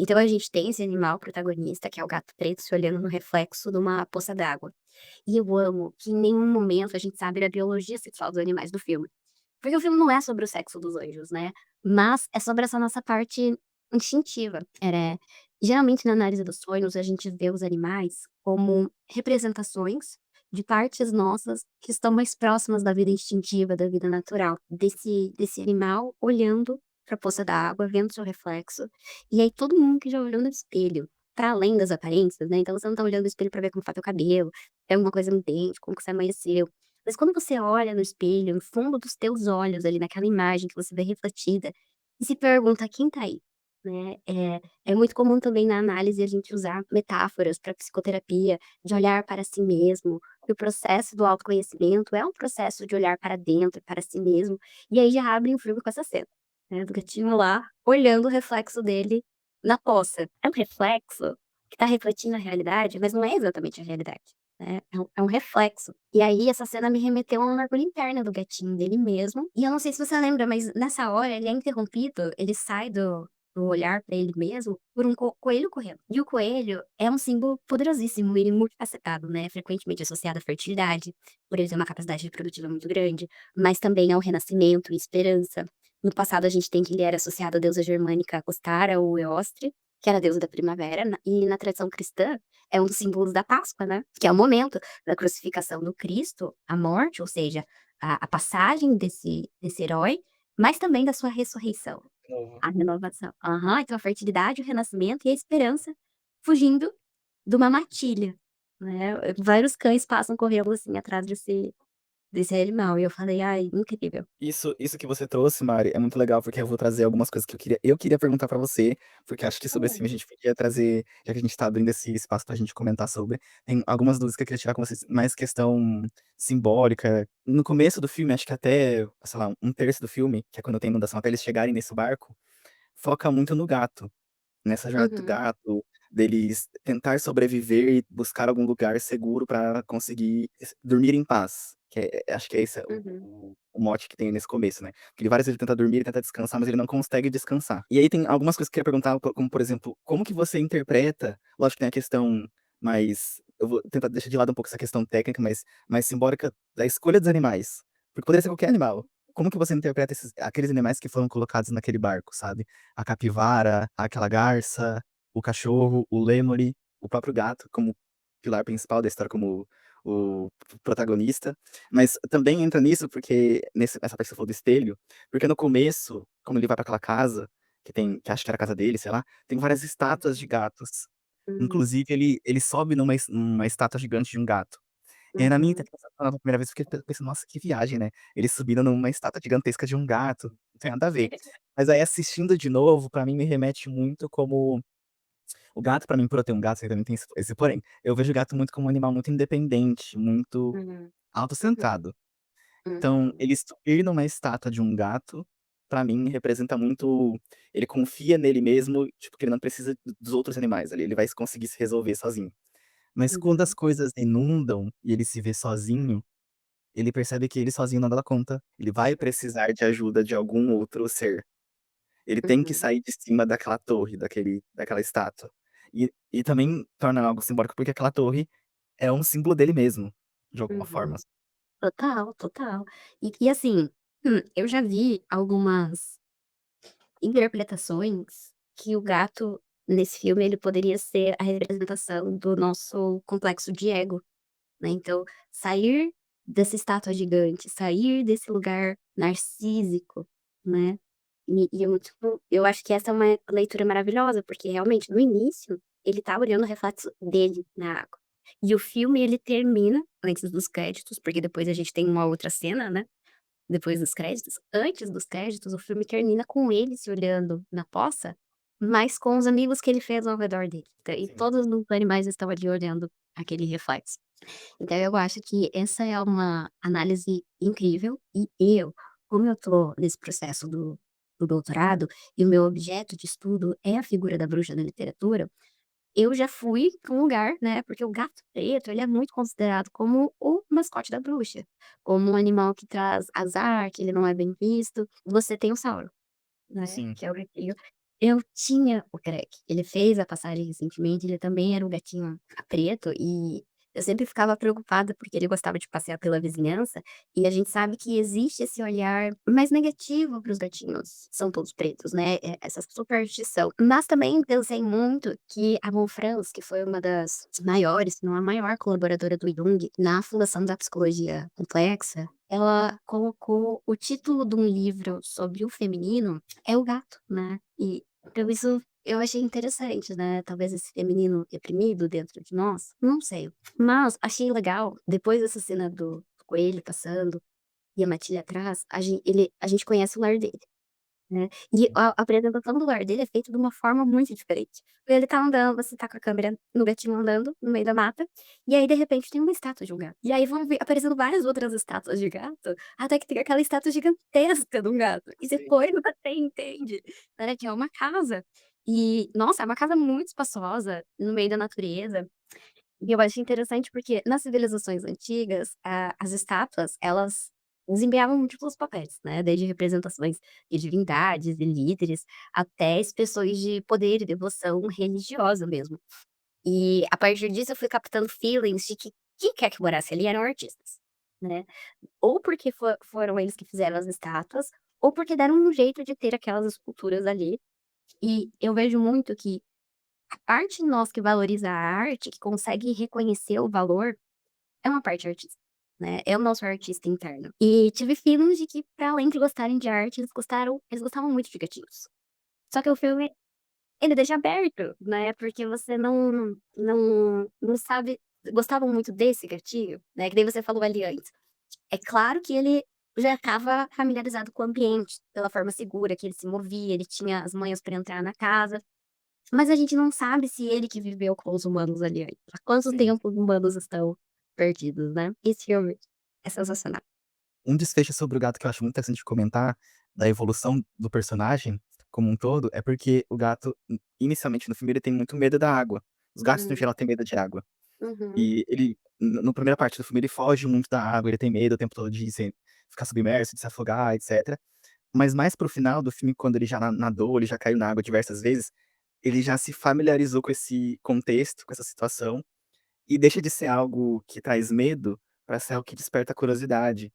Então a gente tem esse animal protagonista, que é o gato preto, se olhando no reflexo de uma poça d'água. E eu amo que em nenhum momento a gente sabe da biologia sexual dos animais do filme. Porque o filme não é sobre o sexo dos anjos, né, mas é sobre essa nossa parte instintiva. Geralmente na análise dos sonhos a gente vê os animais como representações de partes nossas que estão mais próximas da vida instintiva, da vida natural, desse animal olhando para a poça d'água, vendo seu reflexo. E aí todo mundo que já olhou no espelho, para além das aparências, né, então você não tá olhando no espelho para ver como tá teu cabelo, tem alguma coisa no dente, como que você amanheceu. Mas quando você olha no espelho, no fundo dos teus olhos ali, naquela imagem que você vê refletida, e se pergunta: "Quem tá aí?", né. É muito comum também na análise a gente usar metáforas para psicoterapia, de olhar para si mesmo, que o processo do autoconhecimento é um processo de olhar para dentro, para si mesmo, e aí já abre o filme com essa cena, né, do gatinho lá, olhando o reflexo dele na poça. É um reflexo que tá refletindo a realidade, mas não é exatamente a realidade. É um reflexo. E aí essa cena me remeteu a um mergulho interno do gatinho, dele mesmo. E eu não sei se você lembra, mas nessa hora ele é interrompido, ele sai do olhar pra ele mesmo, por um coelho correndo. E o coelho é um símbolo poderosíssimo e multifacetado, né, frequentemente associado à fertilidade, por ele ter uma capacidade reprodutiva muito grande, mas também ao renascimento e esperança. No passado a gente tem que ele era associado à deusa germânica Ostara ou Eostre, que era a deusa da primavera, e na tradição cristã é um dos símbolos da Páscoa, né, que é o momento da crucificação do Cristo, a morte, ou seja, a passagem desse herói, mas também da sua ressurreição, Novo. a renovação. Aham, então a fertilidade, o renascimento e a esperança fugindo de uma matilha, né. Vários cães passam correndo, assim, atrás desse animal e eu falei: "Ai, incrível". Isso que você trouxe, Mari, é muito legal, porque eu vou trazer algumas coisas que eu queria perguntar pra você, porque acho que sobre esse Hum. filme a gente podia trazer, já que a gente tá abrindo esse espaço pra gente comentar sobre, tem algumas dúvidas que eu queria tirar com vocês, mais questão simbólica. No começo do filme, acho que até, sei lá, um terço do filme, que é quando tem inundação, até eles chegarem nesse barco, foca muito no gato. Nessa jornada do Uhum, gato, deles tentar sobreviver e buscar algum lugar seguro pra conseguir dormir em paz, que acho que é esse uhum, o mote que tem nesse começo, né. Porque ele várias vezes ele tenta dormir, ele tenta descansar, mas ele não consegue descansar. E aí tem algumas coisas que eu queria perguntar, como por exemplo, como que você interpreta, lógico que tem a questão mais, eu vou tentar deixar de lado um pouco essa questão técnica, mas mais simbólica da escolha dos animais, porque poderia ser qualquer animal. Como que você interpreta aqueles animais que foram colocados naquele barco, sabe? A capivara, aquela garça, o cachorro, o lêmure, o próprio gato como pilar principal da história, como o protagonista, mas também entra nisso porque nessa parte que você falou do espelho, porque no começo, quando ele vai pra aquela casa, que acho que era a casa dele, sei lá, tem várias estátuas de gatos. Hum, Inclusive ele sobe numa estátua gigante de um gato. E aí na minha uhum, interpretação, na primeira vez, eu fiquei pensando: "Nossa, que viagem, né, eles subiram numa estátua gigantesca de um gato, não tem nada a ver". Mas aí assistindo de novo, pra mim me remete muito como o gato pra mim, por eu ter um gato, você também tem esse porém, eu vejo o gato muito como um animal muito independente, muito uhum, uhum, autocentrado. Então, uhum, ele subir numa estátua de um gato, pra mim representa muito ele confia nele mesmo, tipo, que ele não precisa dos outros animais ali, ele vai conseguir se resolver sozinho. Mas quando as uhum, coisas inundam e ele se vê sozinho, ele percebe que ele sozinho não dá conta, ele vai precisar de ajuda de algum outro ser. Ele tem que uhum, sair de cima daquela torre, daquela estátua. E também torna algo simbólico, porque aquela torre é um símbolo dele mesmo, de alguma uhum. forma. Total, total. E assim, eu já vi algumas interpretações que o gato, nesse filme, ele poderia ser a representação do nosso complexo de ego, né, então, sair dessa estátua gigante, sair desse lugar narcísico, né, e eu, tipo, eu acho que essa é uma leitura maravilhosa, porque realmente no início, ele tá olhando o reflexo dele na água. E o filme ele termina antes dos créditos, porque depois a gente tem uma outra cena, né, depois dos créditos. Antes dos créditos, o filme termina com ele se olhando na poça, mas com os amigos que ele fez ao redor dele. E Sim. todos os animais estão ali olhando aquele reflexo. Então eu acho que essa é uma análise incrível e eu, como eu tô nesse processo do doutorado e o meu objeto de estudo é a figura da bruxa na literatura, eu já fui para um lugar, né, porque o gato preto, ele é muito considerado como o mascote da bruxa, como um animal que traz azar, que ele não é bem visto. Você tem o Sauron, né, Sim. que é o gatinho. Eu tinha o Crack, ele fez a passagem recentemente, ele também era um gatinho preto e eu sempre ficava preocupada, porque ele gostava de passear pela vizinhança, e a gente sabe que existe esse olhar mais negativo para os gatinhos, são todos pretos, né, essa superstição. Mas também pensei muito que a Von Franz, que foi uma das maiores, se não a maior colaboradora do Jung na fundação da psicologia complexa, ela colocou o título de um livro sobre o feminino é o gato, né. E então isso eu achei interessante, né, talvez esse feminino reprimido dentro de nós, não sei. Mas achei legal, depois dessa cena do coelho passando e a matilha atrás, a gente conhece o lar dele. Né. E a apresentação do lar dele é feita de uma forma muito diferente. Ele tá andando, você tá com a câmera no gatinho andando no meio da mata, e aí de repente tem uma estátua de um gato. E aí vão aparecendo várias outras estátuas de gato, até que tem aquela estátua gigantesca de um gato. E Sim. depois você entende, né, que é uma casa. E, nossa, é uma casa muito espaçosa, no meio da natureza. E eu acho interessante porque nas civilizações antigas, as estátuas, elas desempenhavam múltiplos papéis, né, desde representações de divindades e líderes, até expressões de poder e devoção religiosa mesmo. E a partir disso eu fui captando feelings de que quem quer que morasse ali eram artistas, né. Ou porque foram eles que fizeram as estátuas, ou porque deram um jeito de ter aquelas esculturas ali. E eu vejo muito que a parte em nós que valoriza a arte, que consegue reconhecer o valor, é uma parte artista, né, é o nosso artista interno. E tive feelings de que pra além de gostarem de arte, eles gostavam muito de gatinhos. Só que o filme, ele deixa aberto, né, porque você não sabe gostavam muito desse gatinho, né, que nem você falou ali antes. É claro que ele já estava familiarizado com o ambiente, pela forma segura que ele se movia, ele tinha as manhas pra entrar na casa. Mas a gente não sabe se ele que viveu com os humanos ali ainda. Há quanto Sim. tempo os humanos estão perdidos, né. Esse filme é sensacional. Um desfecho sobre o gato que eu acho muito interessante de comentar, da evolução do personagem como um todo, é porque o gato, inicialmente no filme, ele tem muito medo da água. Os gatos, no Hum. geral, têm medo de água. Uhum. E ele, na primeira parte do filme, ele foge muito da água, ele tem medo o tempo todo de ficar submerso, de se afogar, etcétera. Mas mais para o final do filme, quando ele já nadou, ele já caiu na água diversas vezes, ele já se familiarizou com esse contexto, com essa situação, e deixa de ser algo que traz medo para ser algo que desperta curiosidade.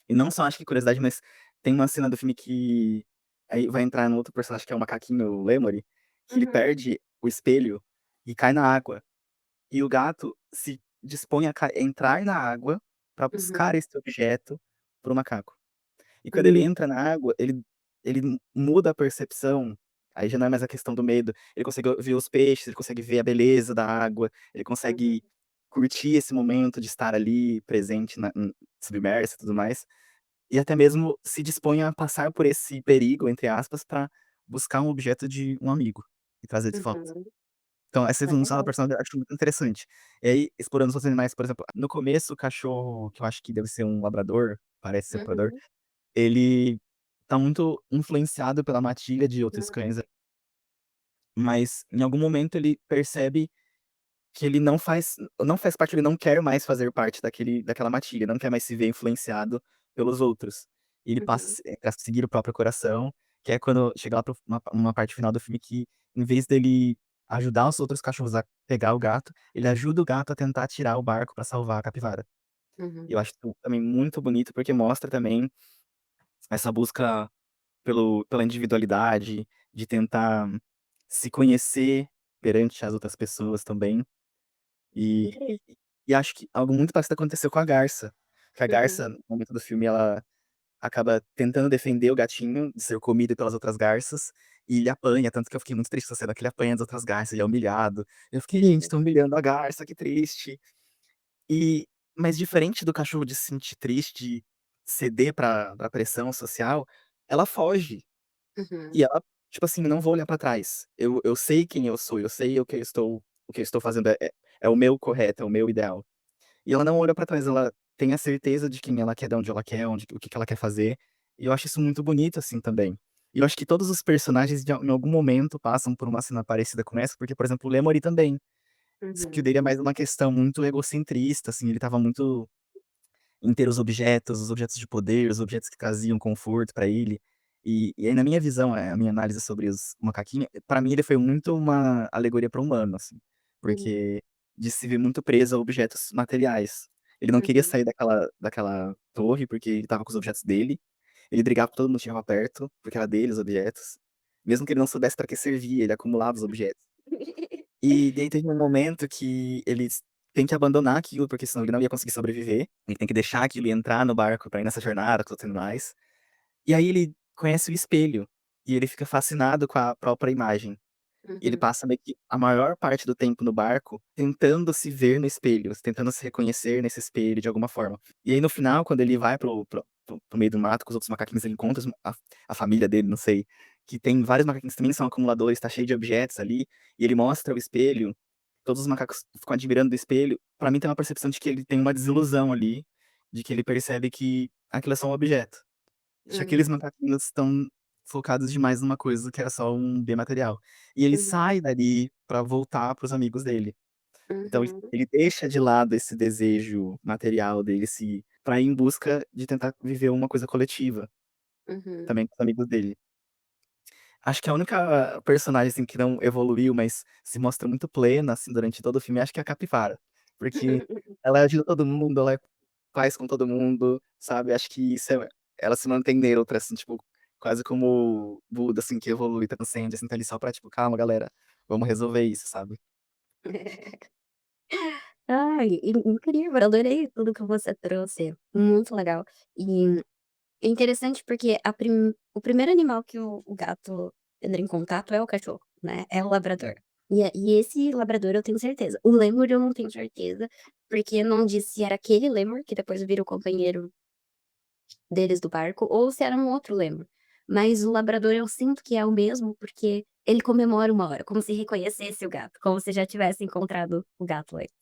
E não só acho que curiosidade, mas tem uma cena do filme que aí vai entrar no outro personagem que é o macaquinho, o Lemuri, que ele Uhum. perde o espelho e cai na água. E o gato se dispõe a entrar na água para Uhum. buscar esse objeto para o macaco. E quando ele Hum. entra na água, ele muda a percepção, aí já não é mais a questão do medo, ele consegue ver os peixes, ele consegue ver a beleza da água, ele Uhum. consegue curtir esse momento de estar ali presente submerso e tudo mais, e até mesmo se dispõe a passar por esse "perigo", entre aspas, para buscar um objeto de um amigo e trazer de volta. Uhum. Então essa evolução da Legal. personalidade eu acho muito interessante. E aí, explorando os outros animais, por exemplo, no começo o cachorro, que eu acho que deve ser um labrador, parece ser um labrador, Uhum. ele tá muito influenciado pela matilha de outros Uhum. cães, mas em algum momento ele percebe que ele não faz parte, ele não quer mais fazer parte daquela matilha, não quer mais se ver influenciado pelos outros. E ele passa Uhum. a seguir o próprio coração, que é quando chega lá para uma parte final do filme que, em vez dele ajudar os outros cachorros a pegar o gato, ele ajuda o gato a tentar tirar o barco pra salvar a capivara. E Uhum. eu acho isso também muito bonito, porque mostra também essa busca pela individualidade, de tentar se conhecer perante as outras pessoas também. E Incrível. e acho que algo muito parecido aconteceu com a garça, que a Uhum. garça, no momento do filme, ela acaba tentando defender o gatinho de ser comido pelas outras garças, e ele apanha, tanto que eu fiquei muito triste com a cena que ele apanha das outras garças, ele é humilhado. Eu fiquei: "Gente, Uhum. estão humilhando a garça, que triste". E mas diferente do cachorro de se sentir triste, de ceder pra pressão social, ela foge. Uhum. E ela, tipo assim: "Não vou olhar pra trás. Eu sei quem eu sou, eu sei o que eu estou fazendo é o meu correto, é o meu ideal". E ela não olha pra trás, ela tem a certeza de quem ela quer, de onde ela quer, o que que ela quer fazer, e eu acho isso muito bonito, assim, também. E eu acho que todos os personagens em algum momento passam por uma cena parecida com essa, porque, por exemplo, o Lemony também, só que o Uhum. dele é mais uma questão muito egocentrista, assim, ele estava muito em ter os objetos de poder, os objetos que traziam conforto pra ele. E aí na minha visão, a minha análise sobre os macaquinhos, pra mim ele foi muito uma alegoria para o humano, assim, Uhum. porque de se ver muito preso a objetos materiais. Ele não queria Uhum. sair daquela torre, porque ele estava com os objetos dele, ele brigava com todo mundo que chegava perto, porque era dele os objetos. Mesmo que ele não soubesse pra que servia, ele acumulava os objetos. E daí teve um momento que eles têm que abandonar aquilo, porque senão ele não ia conseguir sobreviver. Ele tem que deixar aquilo e entrar no barco pra ir nessa jornada com os outros animais. E aí ele conhece o espelho, e ele fica fascinado com a própria imagem. E ele Uhum. passa meio que a maior parte do tempo no barco tentando se ver no espelho, tentando se reconhecer nesse espelho de alguma forma. E aí no final, quando ele vai para o meio do mato com os outros macaquinhos, ele encontra a família dele, não sei, que tem vários macaquinhos que também são acumuladores, tá cheio de objetos ali, e ele mostra o espelho, todos os macacos ficam admirando do espelho. Pra mim tem uma percepção de que ele tem uma desilusão ali, de que ele percebe que aquilo é só um objeto. De que aqueles Uhum. macaquinhos estão focados demais numa coisa que era só um bem material. E ele Uhum. sai dali pra voltar para os amigos dele. Então ele Uhum. ele deixa de lado esse desejo material dele, pra ir em busca de tentar viver uma coisa coletiva, Uhum. também com os amigos dele. Acho que a única personagem, assim, que não evoluiu, mas se mostra muito plena, assim, durante todo o filme, acho que é a Capivara. Porque ela ajuda todo mundo, ela faz com todo mundo, sabe, acho que isso ela se mantém neutra, assim, tipo, quase como Buda, assim, que evolui, transcende, assim, tá ali só pra tipo: "Calma galera, vamos resolver isso", sabe. Ai, incrível, adorei tudo que você trouxe, muito legal. E é interessante porque o primeiro animal que o gato entra em contato é o cachorro, né, é o labrador. E esse labrador eu tenho certeza. O lemur eu não tenho certeza, porque não disse se era aquele lemur que depois vira o companheiro deles do barco ou se era um outro lemur. Mas o labrador eu sinto que é o mesmo, porque ele comemora uma hora, como se reconhecesse o gato, como se já tivesse encontrado o gato antes.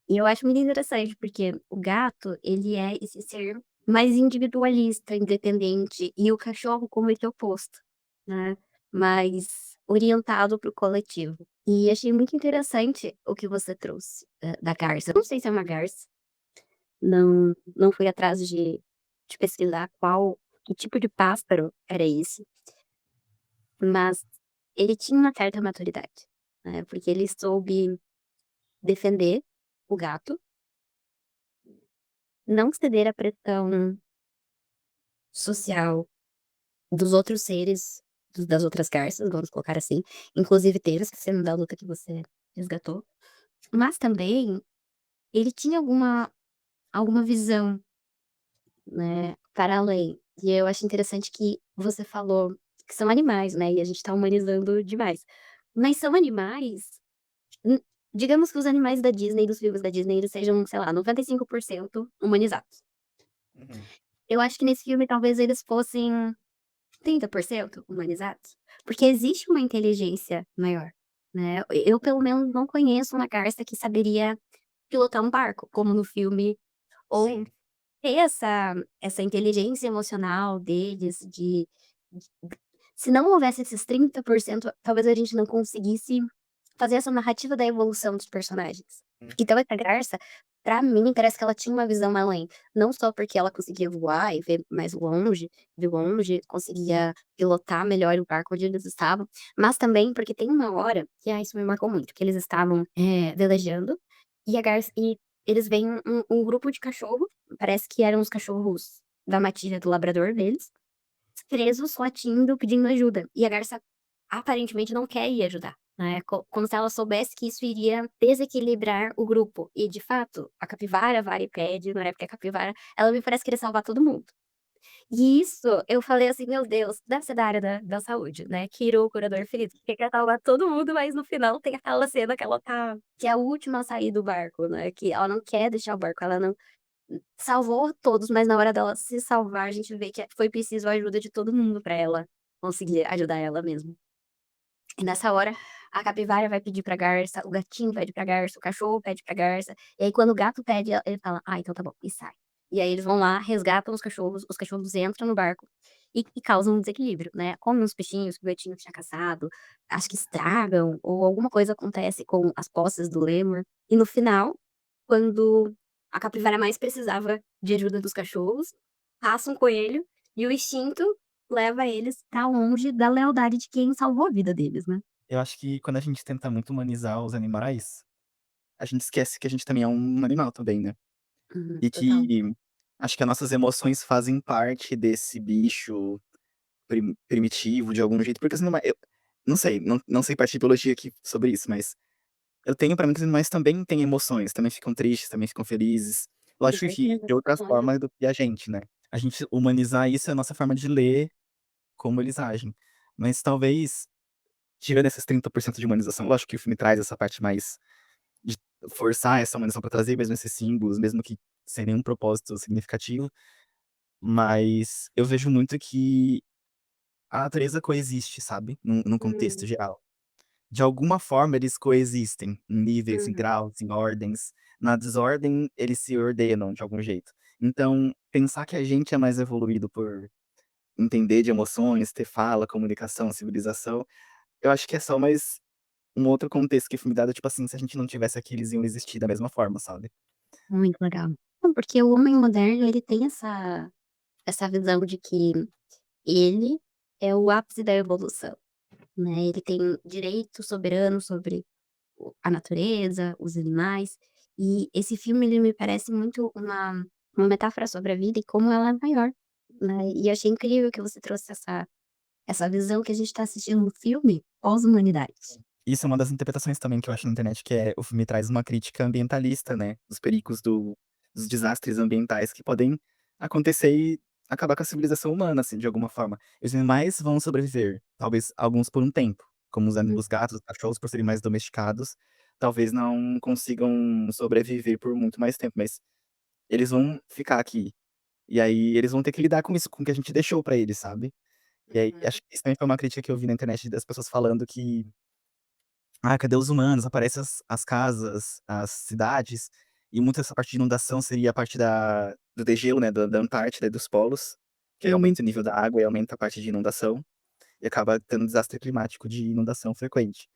E eu acho muito interessante, porque o gato, ele é esse ser mais individualista, independente, e o cachorro como esse oposto, né, mais orientado para o coletivo. E achei muito interessante o que você trouxe, da garça. Eu não sei se é uma garça, não fui atrás de pesquisar que tipo de pássaro era esse, mas ele tinha uma certa maturidade, né, porque ele soube defender o gato, não ceder à pressão social dos outros seres, das outras garças, vamos colocar assim, inclusive teve essa cena da luta que você resgatou, mas também ele tinha alguma visão, né, para além. E eu acho interessante que você falou que são animais, né, e a gente tá humanizando demais. Mas são animais, hum, digamos que os animais da Disney, dos filmes da Disney, eles sejam, sei lá, 95% humanizados. Uhum. Eu acho que nesse filme talvez eles fossem 30% humanizados, porque existe uma inteligência maior, né. Eu pelo menos não conheço uma garça que saberia pilotar um barco, como no filme, ou Sim. ter essa inteligência emocional deles de se não houvesse esses 30%, talvez a gente não conseguisse fazer essa narrativa da evolução dos personagens. Hum. Então essa garça, pra mim, parece que ela tinha uma visão além, não só porque ela conseguia voar e ver mais longe, de longe, conseguia pilotar melhor o barco onde eles estavam, mas também porque tem uma hora que, isso me marcou muito, que eles estavam, velejando, e a garça e eles veem um grupo de cachorro, parece que eram os cachorros da matilha do labrador deles, presos, latindo, pedindo ajuda. E a garça aparentemente não quer ir ajudar, né, como se ela soubesse que isso iria desequilibrar o grupo. E de fato, a capivara vai e pede, não é porque a capivara ela me parece querer salvar todo mundo. E isso, eu falei assim: "Meu Deus, deve ser da área da saúde, né, Kiro, o curador ferido, que quer salvar todo mundo, mas no final tem aquela cena que ela tá que é a última a sair do barco, né, que ela não quer deixar o barco, ela não salvou todos, mas na hora dela se salvar, a gente vê que foi preciso a ajuda de todo mundo pra ela conseguir ajudar ela mesma. E nessa hora, a capivara vai pedir pra garça, o gatinho pede pra garça, o cachorro pede pra garça, e aí quando o gato pede, ele fala: "Ah, então tá bom", e sai. E aí eles vão lá, resgatam os cachorros entram no barco e causam um desequilíbrio, né, comem uns peixinhos que o gatinho tinha caçado, acho que estragam ou alguma coisa acontece com as posses do lêmur, e no final, quando a capivara mais precisava de ajuda dos cachorros, passa um coelho e o instinto leva eles pra longe da lealdade de quem salvou a vida deles, né. Eu acho que quando a gente tenta muito humanizar os animais, a gente esquece que a gente também é um animal também, né. Uhum, E total. que acho que as nossas emoções fazem parte desse bicho primitivo de algum jeito, porque os anima eu não sei, não sei parte de biologia aqui sobre isso, mas eu tenho pra mim que os animais também têm emoções, também ficam tristes, também ficam felizes. Com Lógico que certeza, de outras olha. formas do que a gente, né. A gente humanizar isso é a nossa forma de ler como eles agem. Mas talvez, tirando esses 30% de humanização, lógico que o filme traz essa parte mais de forçar essa humanização pra trazer mesmo esses símbolos, mesmo que sem nenhum propósito significativo, mas eu vejo muito que a natureza coexiste, sabe, num contexto Uhum, geral. De alguma forma eles coexistem, em níveis, em uhum, graus, em ordens. Na desordem, eles se ordenam de algum jeito. Então, pensar que a gente é mais evoluído por entender de emoções, ter fala, comunicação, civilização, eu acho que é só mais um outro contexto que foi me dado, tipo assim, se a gente não tivesse aqui, eles iam existir da mesma forma, sabe. muito legal. Não, porque o homem moderno ele tem essa visão de que ele é o ápice da evolução, né, ele tem direito soberano sobre a natureza, os animais, e esse filme ele me parece muito uma metáfora sobre a vida e como ela é maior, né, e eu achei incrível que você trouxe essa visão que a gente tá assistindo no filme pós-humanidade. Isso é uma das interpretações também que eu acho na internet, que é o filme traz uma crítica ambientalista, né, dos perigos dos desastres ambientais que podem acontecer e acabar com a civilização humana, assim, de alguma forma. E os animais vão sobreviver, talvez alguns por um tempo, como Uhum, os gatos, os cachorros, por serem mais domesticados, talvez não consigam sobreviver por muito mais tempo, mas eles vão ficar aqui. E aí eles vão ter que lidar com isso, com o que a gente deixou pra eles, sabe. E aí uhum, acho que isso também foi uma crítica que eu vi na internet das pessoas falando que "Ah, cadê os humanos? Aparece as casas, as cidades", e muito essa parte de inundação seria a parte do degelo, né, da Antártida e dos polos, que aí uhum, aumenta o nível da água e aumenta a parte de inundação, e acaba tendo um desastre climático de inundação frequente.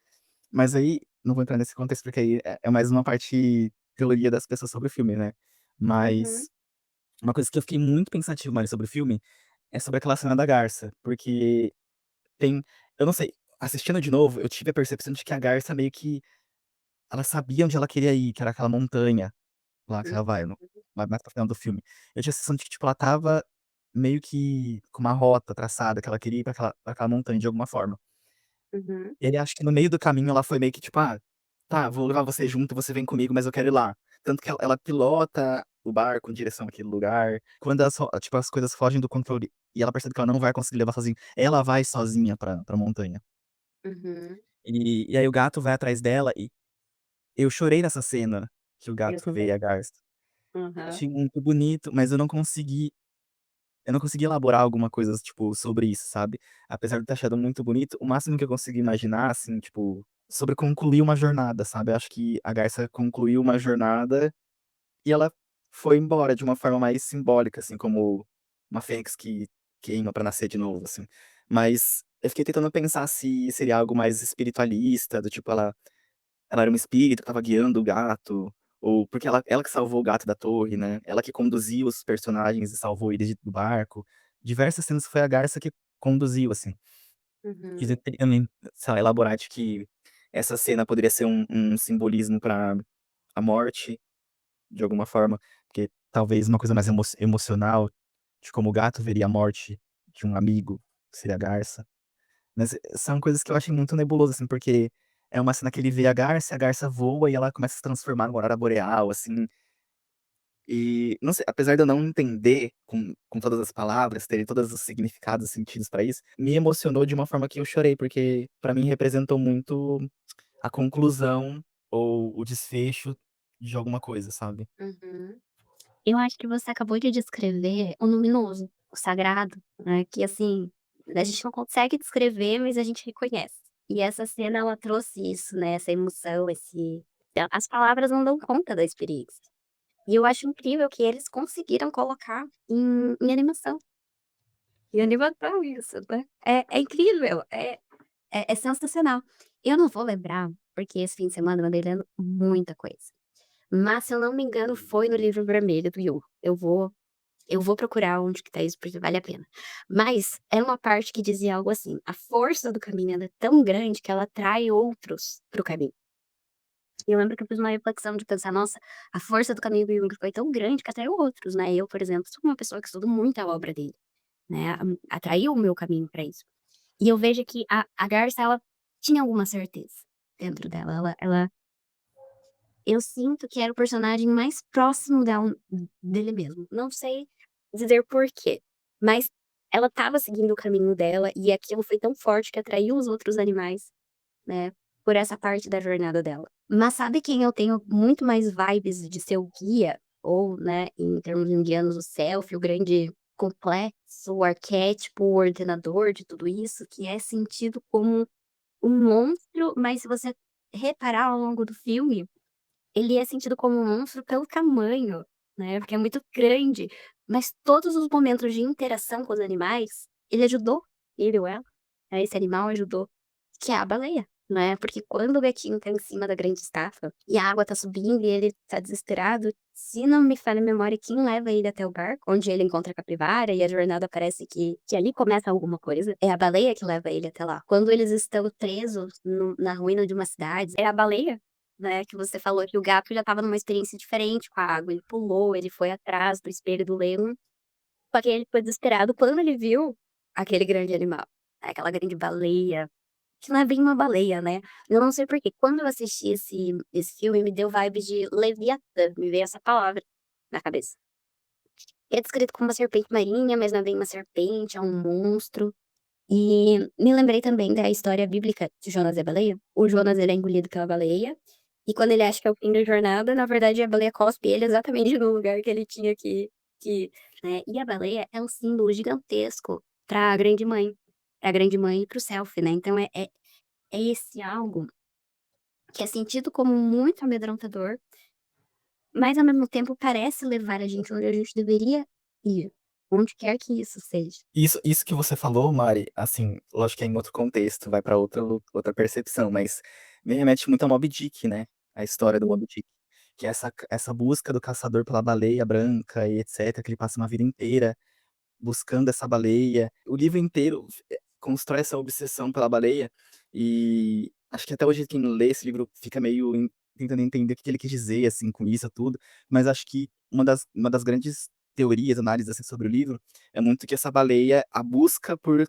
Mas aí, não vou entrar nesse contexto, porque aí é mais uma parte teoria das pessoas sobre o filme, né. uhum, Mas uma coisa que eu fiquei muito pensativo, mais sobre o filme, é sobre aquela cena da garça, porque tem eu não sei, assistindo de novo, eu tive a percepção de que a garça meio que ela sabia onde ela queria ir, que era aquela montanha lá que ela vai no mais para o final do filme. Eu tinha a sensação de que, tipo, ela estava meio que com uma rota traçada, que ela queria ir pra aquela montanha de alguma forma. uhum, E aí acho que no meio do caminho ela foi meio que tipo: "Ah, tá, vou levar você junto, você vem comigo, mas eu quero ir lá". Tanto que ela pilota o barco em direção àquele lugar. Quando tipo, as coisas fogem do controle e ela percebe que ela não vai conseguir levar sozinha, ela vai sozinha pra montanha. Uhum. E aí o gato vai atrás dela e eu chorei nessa cena que o Eu gato vê também. a garça. Aham. Achei muito bonito, mas eu não consegui elaborar alguma coisa, tipo, sobre isso, sabe. Apesar de ter achado muito bonito, o máximo que eu consegui imaginar, assim, tipo, sobre concluir uma jornada, sabe. Eu acho que a garça concluiu uma jornada e ela foi embora de uma forma mais simbólica, assim, como uma fênix que queima pra nascer de novo, assim. Mas eu fiquei tentando pensar se seria algo mais espiritualista, do tipo, ela era um espírito que estava guiando o gato, ou porque ela que salvou o gato da torre, né, ela que conduziu os personagens e salvou eles do barco. Diversas cenas foi a garça que conduziu, assim. E Uhum. eu também, sei lá, elaborar de que essa cena poderia ser um simbolismo pra a morte, de alguma forma, porque talvez uma coisa mais emocional, de como o gato veria a morte de um amigo, que seria a garça. Mas são coisas que eu achei muito nebuloso, assim, porque é uma cena que ele vê a garça voa e ela começa a se transformar numa aurora boreal, assim. E, não sei, apesar de eu não entender com todas as palavras, terem todos os significados e sentidos pra isso, me emocionou de uma forma que eu chorei, porque pra mim representou muito a conclusão ou o desfecho de alguma coisa, sabe. Uhum. Eu acho que você acabou de descrever o luminoso, o sagrado, né, que assim, a gente não consegue descrever, mas a gente reconhece. E essa cena ela trouxe isso, né, essa emoção, esse as palavras não dão conta da experiência. E eu acho incrível que eles conseguiram colocar em animação. Em animação isso, né. É incrível, é sensacional. Eu não vou lembrar, porque esse fim de semana eu andei lendo muita coisa. Mas, se eu não me engano, foi no Livro Vermelho do Yu. Eu vou procurar onde que tá isso, porque vale a pena. Mas era uma parte que dizia algo assim: "A força do caminho ela é tão grande que ela atrai outros para o caminho". E eu lembro que eu fiz uma reflexão de pensar: "Nossa, a força do caminho do Jung foi tão grande que atraiu outros", né. Eu, por exemplo, sou uma pessoa que estudo muito a obra dele, né, atraiu o meu caminho para isso. E eu vejo que a Garça ela tinha alguma certeza dentro dela, ela eu sinto que era o personagem mais próximo dele mesmo. Não sei dizer porquê, mas ela estava seguindo o caminho dela e aquilo foi tão forte que atraiu os outros animais, né, por essa parte da jornada dela. Mas sabe quem eu tenho muito mais vibes de ser o guia ou, né, em termos indianos, o self, o grande complexo, o arquétipo, o ordenador de tudo isso, que é sentido como um monstro, mas se você reparar ao longo do filme ele é sentido como um monstro pelo tamanho, né, porque é muito grande, mas todos os momentos de interação com os animais, ele ajudou, ele ou ela, né, esse animal ajudou, que é a baleia, né, porque quando o gatinho tá em cima da grande estafa, e a água tá subindo e ele tá desesperado, se não me falha a memória, quem leva ele até o barco, onde ele encontra a capivara e a jornada parece que ali começa alguma coisa, é a baleia que leva ele até lá. Quando eles estão presos na ruína de uma cidade, é a baleia né, que você falou que o gato já estava numa experiência diferente com a água, ele pulou, ele foi atrás do espelho do leão, só que ele ficou desesperado quando ele viu aquele grande animal, aquela grande baleia, que não é bem uma baleia, né. Eu não sei por quê, quando eu assisti esse filme me deu vibes de Leviatã, me veio essa palavra na cabeça. É descrito como uma serpente marinha, mas não é bem uma serpente, é um monstro. E me lembrei também da história bíblica de Jonas e a baleia. O Jonas, ele é engolido pela baleia, e quando ele acha que é o fim da jornada, na verdade a baleia cospe ele exatamente no lugar que ele tinha que, né. E a baleia é um símbolo gigantesco para a grande mãe e para o self, né. Então é esse algo que é sentido como muito amedrontador, mas ao mesmo tempo parece levar a gente onde a gente deveria ir, onde quer que isso seja. Isso que você falou, Mari, assim, lógico que é em outro contexto, vai pra outra percepção, mas me remete muito a Moby Dick, né, a história do Moby Dick, que é essa busca do caçador pela baleia branca e etcétera, que ele passa uma vida inteira buscando essa baleia. O livro inteiro constrói essa obsessão pela baleia, e acho que até hoje quem lê esse livro fica meio tentando entender o que que ele quis dizer, assim, com isso tudo, mas acho que uma das grandes teorias, análises, assim, sobre o livro, é muito que essa baleia, a busca por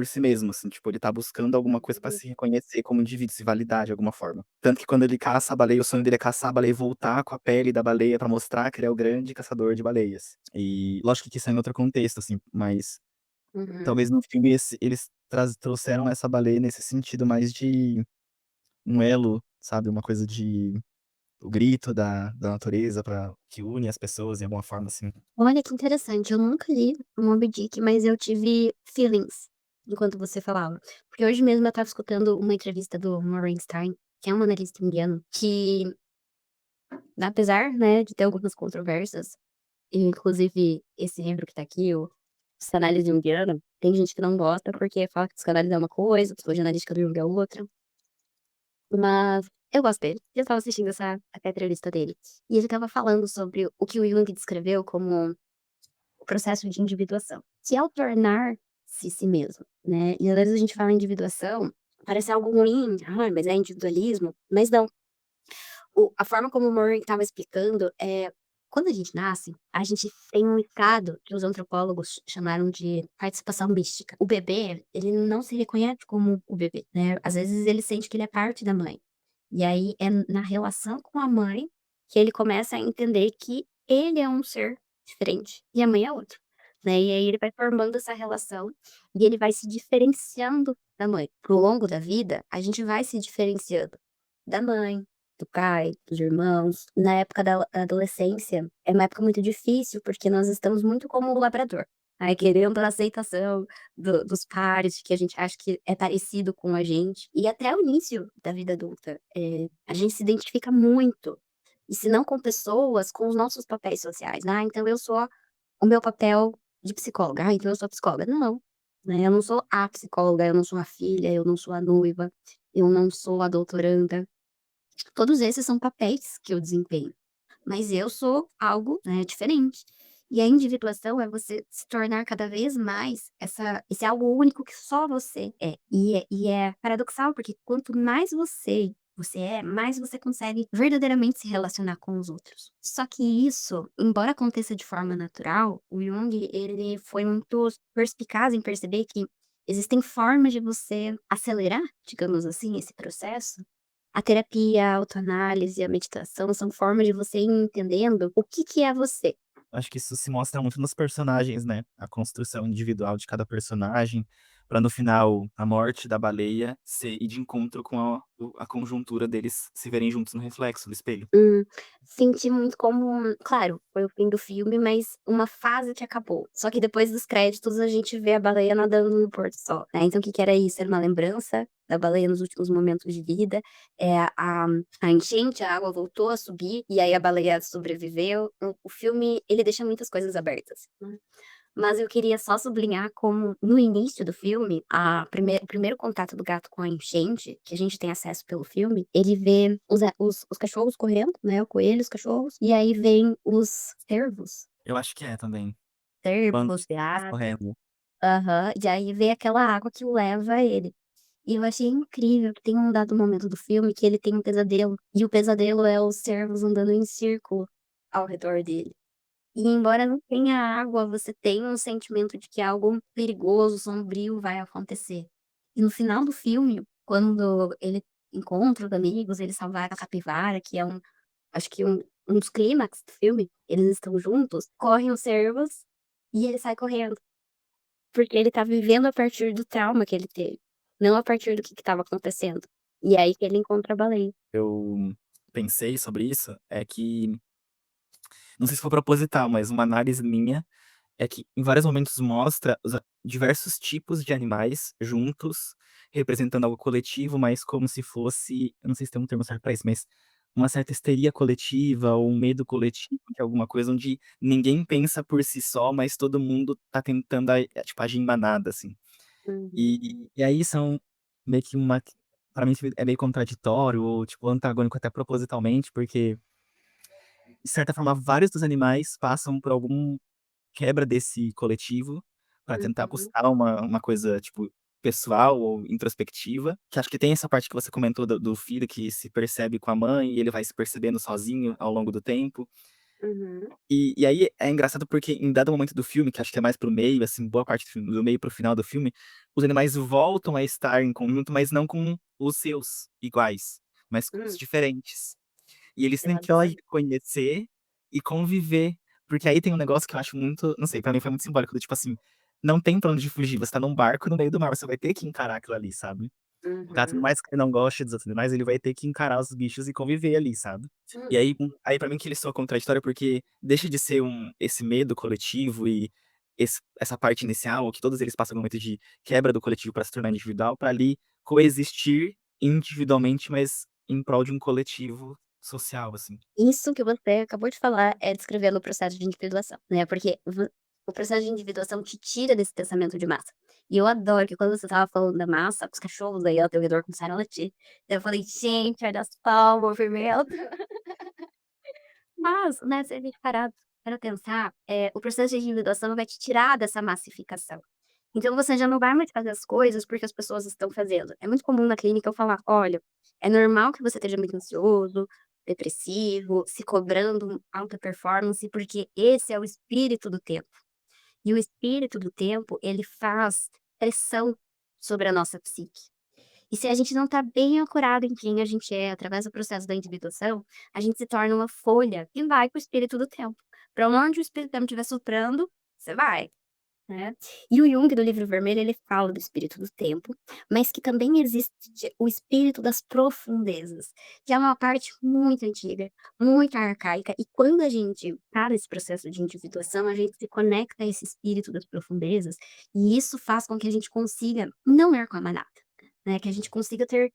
por si mesmo, assim, tipo, ele tá buscando alguma coisa pra se reconhecer como indivíduo, se validar de alguma forma. Tanto que quando ele caça a baleia, o sonho dele é caçar a baleia e voltar com a pele da baleia pra mostrar que ele é o grande caçador de baleias. E lógico que isso é em outro contexto, assim, mas Uhum. talvez no filme eles trouxeram essa baleia nesse sentido mais de um elo, sabe, uma coisa de o grito da natureza pra que une as pessoas de alguma forma, assim. Olha que interessante, eu nunca li o Moby Dick, mas eu tive feelings enquanto você falava. Porque hoje mesmo eu estava escutando uma entrevista do Morgenstern, que é um analista indiano, que apesar, né, de ter algumas controvérsias, e inclusive esse livro que tá aqui, o Psicanálise Junguiana, tem gente que não gosta porque fala que psicanálise é uma coisa, psicologia analítica do Jung é outra, mas eu gosto dele. Eu estava assistindo essa até a entrevista dele, e ele estava falando sobre o que o Jung descreveu como o processo de individuação, que é o tornar-se si mesmo, né. E às vezes a gente fala em individuação, parece algo ruim, "Ai, mas é individualismo", mas não. A forma como o Murray estava explicando, quando a gente nasce, a gente tem um estado que os antropólogos chamaram de participação mística. O bebê, ele não se reconhece como o bebê, né, às vezes ele sente que ele é parte da mãe. E aí é na relação com a mãe que ele começa a entender que ele é um ser diferente e a mãe é outro, né. E aí ele vai formando essa relação e ele vai se diferenciando da mãe. Pro longo da vida, a gente vai se diferenciando da mãe, do pai, dos irmãos. Na época da adolescência, é uma época muito difícil, porque nós estamos muito como o labrador, aí querendo a aceitação dos pares, de que a gente acha que é parecido com a gente. E até o início da vida adulta, a gente se identifica muito, e se não com pessoas, com os nossos papéis sociais. "Ah, então eu sou o meu papel de psicóloga. Ah, então eu sou psicóloga". Não, né, eu não sou a psicóloga, eu não sou a filha, eu não sou a noiva, eu não sou a doutoranda. Todos esses são papéis que eu desempenho, mas eu sou algo, né, diferente. E a individuação é você se tornar cada vez mais esse algo único que só você é. E é paradoxal, porque quanto mais você é, mais você consegue verdadeiramente se relacionar com os outros. Só que isso, embora aconteça de forma natural, o Jung, ele foi muito perspicaz em perceber que existem formas de você acelerar, digamos assim, esse processo. A terapia, a autoanálise, a meditação são formas de você ir entendendo o que que é você. Acho que isso se mostra muito nos personagens, né, a construção individual de cada personagem, pra no final, a morte da baleia ir de encontro com a conjuntura deles se verem juntos no reflexo do espelho. Senti muito como claro, foi o fim do filme, mas uma fase que acabou. Só que depois dos créditos a gente vê a baleia nadando no pôr do sol, né, então o que que era isso? Era uma lembrança da baleia nos últimos momentos de vida, a enchente, a água voltou a subir, e aí a baleia sobreviveu. O filme, ele deixa muitas coisas abertas, né. Mas eu queria só sublinhar como, no início do filme, o primeiro contato do gato com a enchente, que a gente tem acesso pelo filme, ele vê os cachorros correndo, né, o coelho, os cachorros, e aí vem os cervos, Eu acho que é também. Quando cervos, gato, correndo. aham, e aí vem aquela água que leva ele. E eu achei incrível que tem um dado momento do filme que ele tem um pesadelo, e o pesadelo é os cervos andando em círculo ao redor dele. E embora não tenha água, você tem um sentimento de que algo perigoso, sombrio vai acontecer. E no final do filme, quando ele encontra os amigos, ele salvar a capivara, que é acho que um dos clímax do filme, eles estão juntos, correm os cervos e ele sai correndo, porque ele tá vivendo a partir do trauma que ele teve, não a partir do que estava acontecendo. E é aí que ele encontra a baleia. Eu pensei sobre isso, é que, não sei se foi proposital, mas uma análise minha é que em vários momentos mostra diversos tipos de animais juntos, representando algo coletivo, mas como se fosse, eu não sei se tem um termo certo pra isso, mas uma certa histeria coletiva ou um medo coletivo de alguma coisa onde ninguém pensa por si só, mas todo mundo tá tentando tipo, agir em manada, assim. Uhum, E aí são meio que pra mim é meio contraditório ou, tipo, antagônico até propositalmente, porque, de certa forma, vários dos animais passam por algum quebra desse coletivo, pra tentar uhum, buscar uma coisa, tipo, pessoal ou introspectiva, que acho que tem essa parte que você comentou do filho que se percebe com a mãe e ele vai se percebendo sozinho ao longo do tempo. Uhum. E aí é engraçado porque em dado momento do filme, que acho que é mais para o meio, assim, boa parte do filme, do meio para o final do filme, os animais voltam a estar em conjunto, mas não com os seus iguais, mas com os Hum, diferentes. E eles têm que, ó, Interessante. conhecer e conviver, porque aí tem um negócio que eu acho muito, não sei, pra mim foi muito simbólico, do tipo assim, não tem pra onde fugir, você tá num barco no meio do mar, você vai ter que encarar aquilo ali, sabe. O gato, por Uhum. mais que ele não goste dos outros animais, ele vai ter que encarar os bichos e conviver ali, sabe. E Hum. aí pra mim que ele soa contraditório, porque deixa de ser esse medo coletivo e essa parte inicial, que todos eles passam por um momento de quebra do coletivo pra se tornar individual, pra ali coexistir individualmente, mas em prol de um coletivo social, assim. Isso que você acabou de falar é descrevendo o processo de individuação, né, porque o processo de individuação te tira desse pensamento de massa. E eu adoro que quando você estava falando da massa, os cachorros aí ao teu redor começaram a latir. Eu falei: "Gente, olha só o movimento". Mas, né, se a gente parar para pensar, o processo de individuação vai te tirar dessa massificação. Então você já não vai mais fazer as coisas porque as pessoas estão fazendo. É muito comum na clínica eu falar: "Olha, é normal que você esteja muito ansioso, depressivo, se cobrando alta performance, porque esse é o espírito do tempo. E o espírito do tempo, ele faz pressão sobre a nossa psique. E se a gente não está bem ancorado em quem a gente é, através do processo da individuação, a gente se torna uma folha que vai com o espírito do tempo. Para onde o espírito do tempo estiver soprando, você vai, né. E o Jung, do Livro Vermelho, ele fala do espírito do tempo, mas que também existe o espírito das profundezas, que é uma parte muito antiga, muito arcaica, e quando a gente está nesse processo de individuação, a gente se conecta a esse espírito das profundezas, e isso faz com que a gente consiga não ir com a manada, né, que a gente consiga ter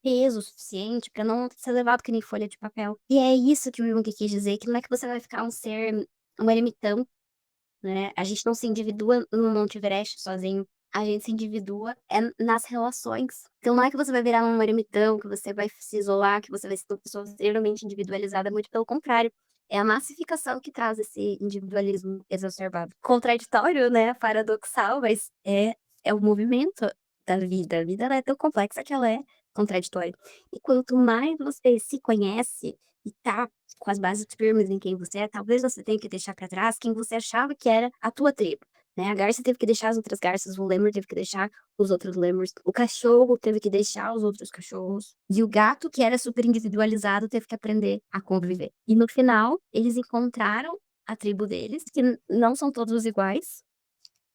peso suficiente para não ser levado que nem folha de papel. E é isso que o Jung quis dizer, que não é que você vai ficar um ermitão, né, a gente não se individua no Monte Everest sozinho, a gente se individua nas relações. Então não é que você vai virar um ermitão, que você vai se isolar, que você vai ser uma pessoa extremamente individualizada, muito pelo contrário, é a massificação que traz esse individualismo exacerbado. Contraditório, né, paradoxal, mas é o movimento da vida. A vida ela é tão complexa que ela é contraditória. E quanto mais você se conhece e tá com as bases firmes em quem você é, talvez você tenha que deixar pra trás quem você achava que era a tua tribo, né. A garça teve que deixar as outras garças, o lemur teve que deixar os outros lemurs, o cachorro teve que deixar os outros cachorros, e o gato, que era super individualizado, teve que aprender a conviver. E no final, eles encontraram a tribo deles, que não são todos iguais,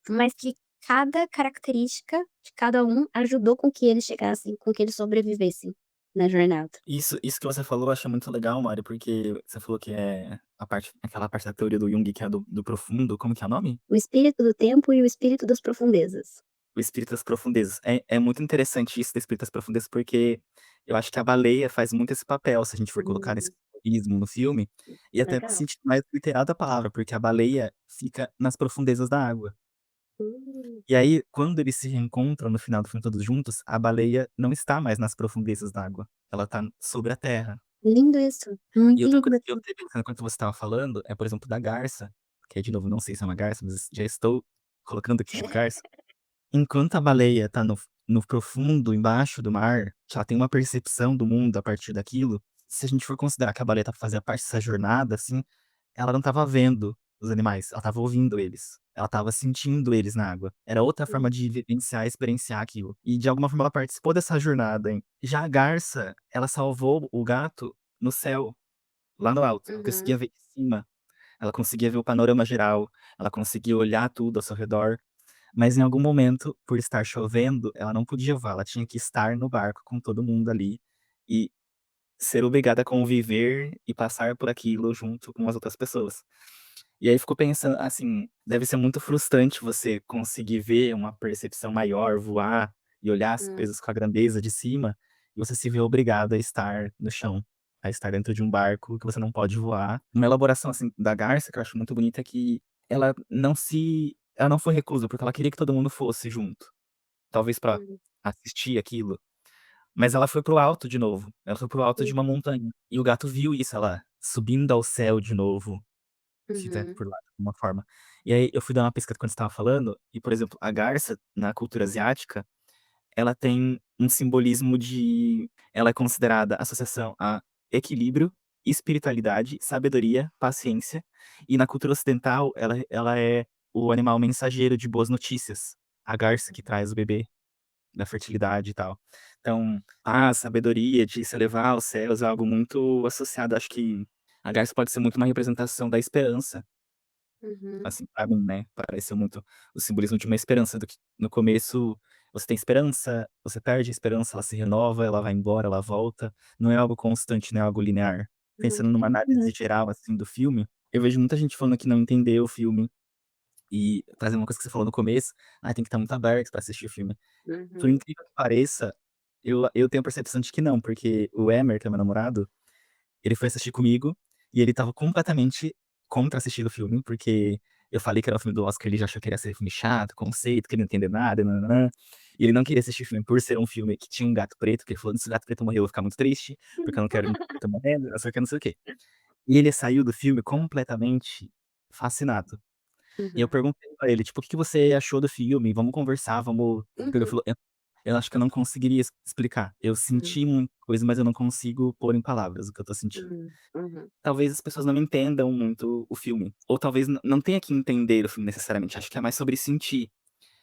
mas que cada característica de cada um ajudou com que eles chegassem, com que eles sobrevivessem na jornada. Isso que você falou eu achei muito legal, Mário, porque você falou que é aquela parte da teoria do Jung que é do profundo, como que é o nome? O espírito do tempo e o espírito das profundezas. O espírito das profundezas. É muito interessante isso do espírito das profundezas, porque eu acho que a baleia faz muito esse papel, se a gente for colocar nesse Hum, simbolismo no filme, e até no legal. sentido mais literal da palavra, porque a baleia fica nas profundezas da água. Hum, E aí, quando eles se reencontram no final do filme todos juntos, a baleia não está mais nas profundezas da água, ela tá sobre a terra. lindo isso, E muito outra lindo coisa que eu assim. fiquei pensando enquanto você estava falando, é, por exemplo, da garça, que aí de novo não sei se é uma garça, mas já estou colocando aqui como garça. Enquanto a baleia tá no profundo, embaixo do mar, que ela tem uma percepção do mundo a partir daquilo, se a gente for considerar que a baleia fazia parte dessa jornada, assim, ela não estava vendo os animais, ela estava ouvindo eles. Ela estava sentindo eles na água. Era outra forma Hum, de vivenciar, experienciar aquilo. E de alguma forma ela participou dessa jornada, hein. Já a garça, ela salvou o gato no céu, lá no alto. Ela conseguia uhum. ver de cima, ela conseguia ver o panorama geral, ela conseguia olhar tudo ao seu redor. Mas em algum momento, por estar chovendo, ela não podia voar, ela tinha que estar no barco com todo mundo ali, e ser obrigada a conviver e passar por aquilo junto com as outras pessoas. E aí fico pensando, assim, deve ser muito frustrante você conseguir ver uma percepção maior, voar e olhar as Hum, coisas com a grandeza de cima, e você se vê obrigado a estar no chão, a estar dentro de um barco que você não pode voar. Uma elaboração, assim, da garça que eu acho muito bonita é que ela não foi reclusa, porque ela queria que todo mundo fosse junto, talvez pra hum, assistir aquilo, mas ela foi para o alto de novo, ela foi para o alto de hum, uma montanha, e o gato viu isso, ela subindo ao céu de novo. Se tiver uhum, por lá de alguma forma. E aí eu fui dar uma pesquisa quando você estava falando, e por exemplo, a garça, na cultura asiática, ela tem um simbolismo ela é considerada associação a equilíbrio, espiritualidade, sabedoria, paciência, e na cultura ocidental ela é o animal mensageiro de boas notícias, a garça que traz o bebê, da fertilidade e tal. Então, a sabedoria de se elevar aos céus é algo muito associado, acho que a garça pode ser muito uma representação da esperança, Uhum, assim, pra mim, né, pareceu muito o simbolismo de uma esperança, do que no começo você tem esperança, você perde a esperança, ela se renova, ela vai embora, ela volta, não é algo constante, não é algo linear. uhum, Pensando numa análise geral, assim, do filme, eu vejo muita gente falando que não entendeu o filme, e trazendo uma coisa que você falou no começo: "Ai, tem que estar muito aberto pra assistir o filme". Por uhum, incrível que pareça, eu tenho a percepção de que não, porque o Emer, que é meu namorado, ele foi assistir comigo, e ele estava completamente contra assistir o filme, porque eu falei que era um filme do Oscar, ele já achou que ia ser filme chato, conceito, que ele não entender nada, nã-nã-nã. E ele não queria assistir o filme por ser um filme que tinha um gato preto, porque ele falou: "Se o gato preto morrer, eu vou ficar muito triste, porque eu não quero ninguém preto morrendo, não sei o que, não sei o quê". E ele saiu do filme completamente fascinado. E eu uhum, perguntei pra ele, tipo: "O que que você achou do filme? Vamos conversar, vamos". Porque ele uhum, falou: "Eu acho que eu não conseguiria explicar. Eu uhum, senti muita coisa, mas eu não consigo pôr em palavras o que eu tô sentindo". uhum, uhum, Talvez as pessoas não entendam muito o filme, ou talvez não tenha que entender o filme necessariamente, acho que é mais sobre sentir.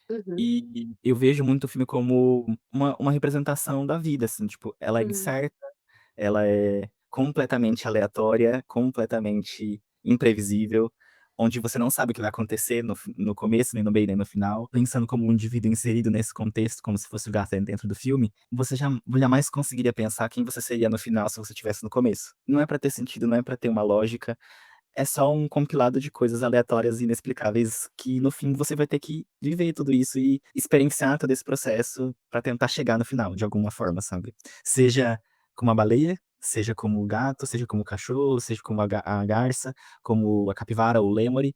uhum, E eu vejo muito o filme como uma representação da vida, assim, tipo, ela é uhum, incerta, ela é completamente aleatória, completamente imprevisível, onde você não sabe o que vai acontecer no começo, nem no meio, nem no final. Pensando como um indivíduo inserido nesse contexto, como se fosse o gato dentro do filme, você jamais conseguiria pensar quem você seria no final se você estivesse no começo. Não é pra ter sentido, não é pra ter uma lógica, é só um compilado de coisas aleatórias e inexplicáveis que no fim você vai ter que viver tudo isso e experienciar todo esse processo pra tentar chegar no final de alguma forma, sabe. Seja como a baleia, seja como o gato, seja como o cachorro, seja como a garça, como a capivara ou o lêmure,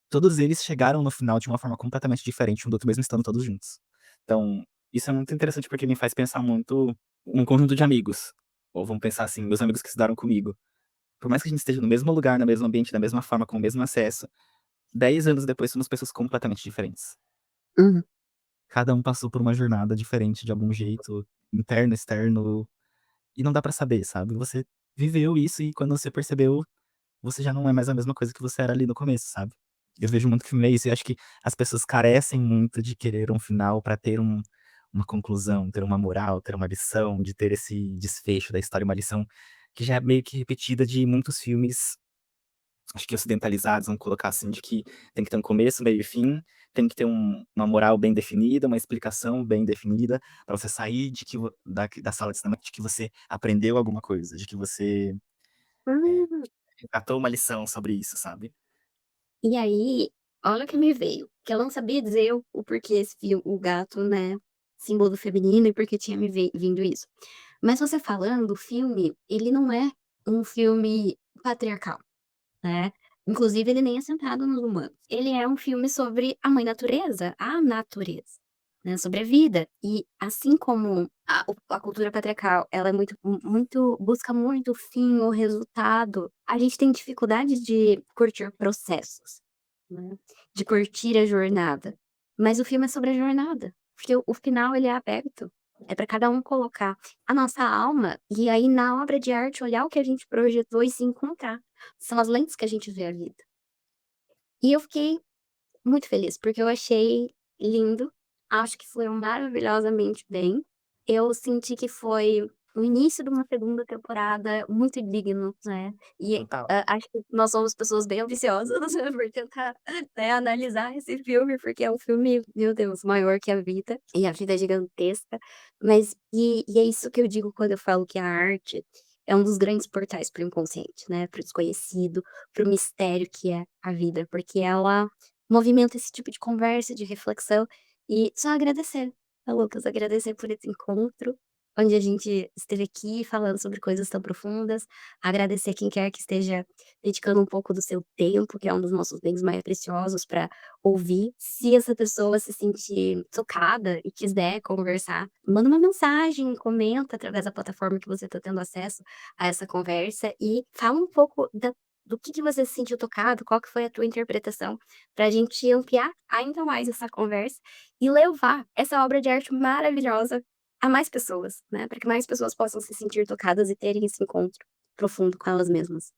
todos eles chegaram no final de uma forma completamente diferente um do outro, mesmo estando todos juntos. Então, isso é muito interessante porque me faz pensar muito um conjunto de amigos, ou vamos pensar assim, meus amigos que estudaram comigo. Por mais que a gente esteja no mesmo lugar, no mesmo ambiente, da mesma forma, com o mesmo acesso, 10 anos depois somos pessoas completamente diferentes. uhum. Cada um passou por uma jornada diferente de algum jeito, interno, externo, e não dá pra saber, sabe. Você viveu isso e quando você percebeu, você já não é mais a mesma coisa que você era ali no começo, sabe. Eu vejo muito que filme é isso e acho que as pessoas carecem muito de querer um final pra ter uma conclusão, ter uma moral, ter uma lição, de ter esse desfecho da história, uma lição que já é meio que repetida de muitos filmes. Acho que ocidentalizados, vamos colocar assim, de que tem que ter um começo, meio e fim, tem que ter uma moral bem definida, uma explicação bem definida, pra você sair de que da sala de cinema de que você aprendeu alguma coisa, de que você, eh, Hum. resgatou uma lição sobre isso, sabe. E aí, olha o que me veio, que eu não sabia dizer o porquê esse filme o gato, né, símbolo feminino e porque tinha me vindo isso. Mas você falando, o filme, ele não é um filme patriarcal, né, inclusive ele nem é centrado nos humanos. Ele é um filme sobre a natureza, né, sobre a vida. E assim como a cultura patriarcal, ela é muito busca muito o fim, o resultado, a gente tem dificuldade de curtir processos, né, de curtir a jornada. Mas o filme é sobre a jornada, porque o final ele é aberto, é para cada um colocar a nossa alma, e aí na obra de arte olhar o que a gente projetou e se encontrar. São as lentes que a gente vê a vida. E eu fiquei muito feliz, porque eu achei lindo, acho que foi maravilhosamente bem. Eu senti que foi o início de uma segunda temporada muito digno, né, e, Total. acho que nós somos pessoas bem ambiciosas, né, por tentar, né, analisar esse filme, porque é um filme, meu Deus, maior que a vida, e a vida é gigantesca, mas é isso que eu digo quando eu falo que a arte é um dos grandes portais para o inconsciente, né, para o desconhecido, para o mistério que é a vida, porque ela movimenta esse tipo de conversa, de reflexão, e só agradecer a Lucas, agradecer por esse encontro, onde a gente esteve aqui falando sobre coisas tão profundas, agradecer quem quer que esteja dedicando um pouco do seu tempo, que é um dos nossos bens mais preciosos, para ouvir. Se essa pessoa se sentir tocada e quiser conversar, manda uma mensagem, comenta através da plataforma que você está tendo acesso a essa conversa e fala um pouco do que você se sentiu tocado, qual que foi a tua interpretação, para a gente ampliar ainda mais essa conversa e levar essa obra de arte maravilhosa a mais pessoas, né, para que mais pessoas possam se sentir tocadas e terem esse encontro. profundo com elas mesmas.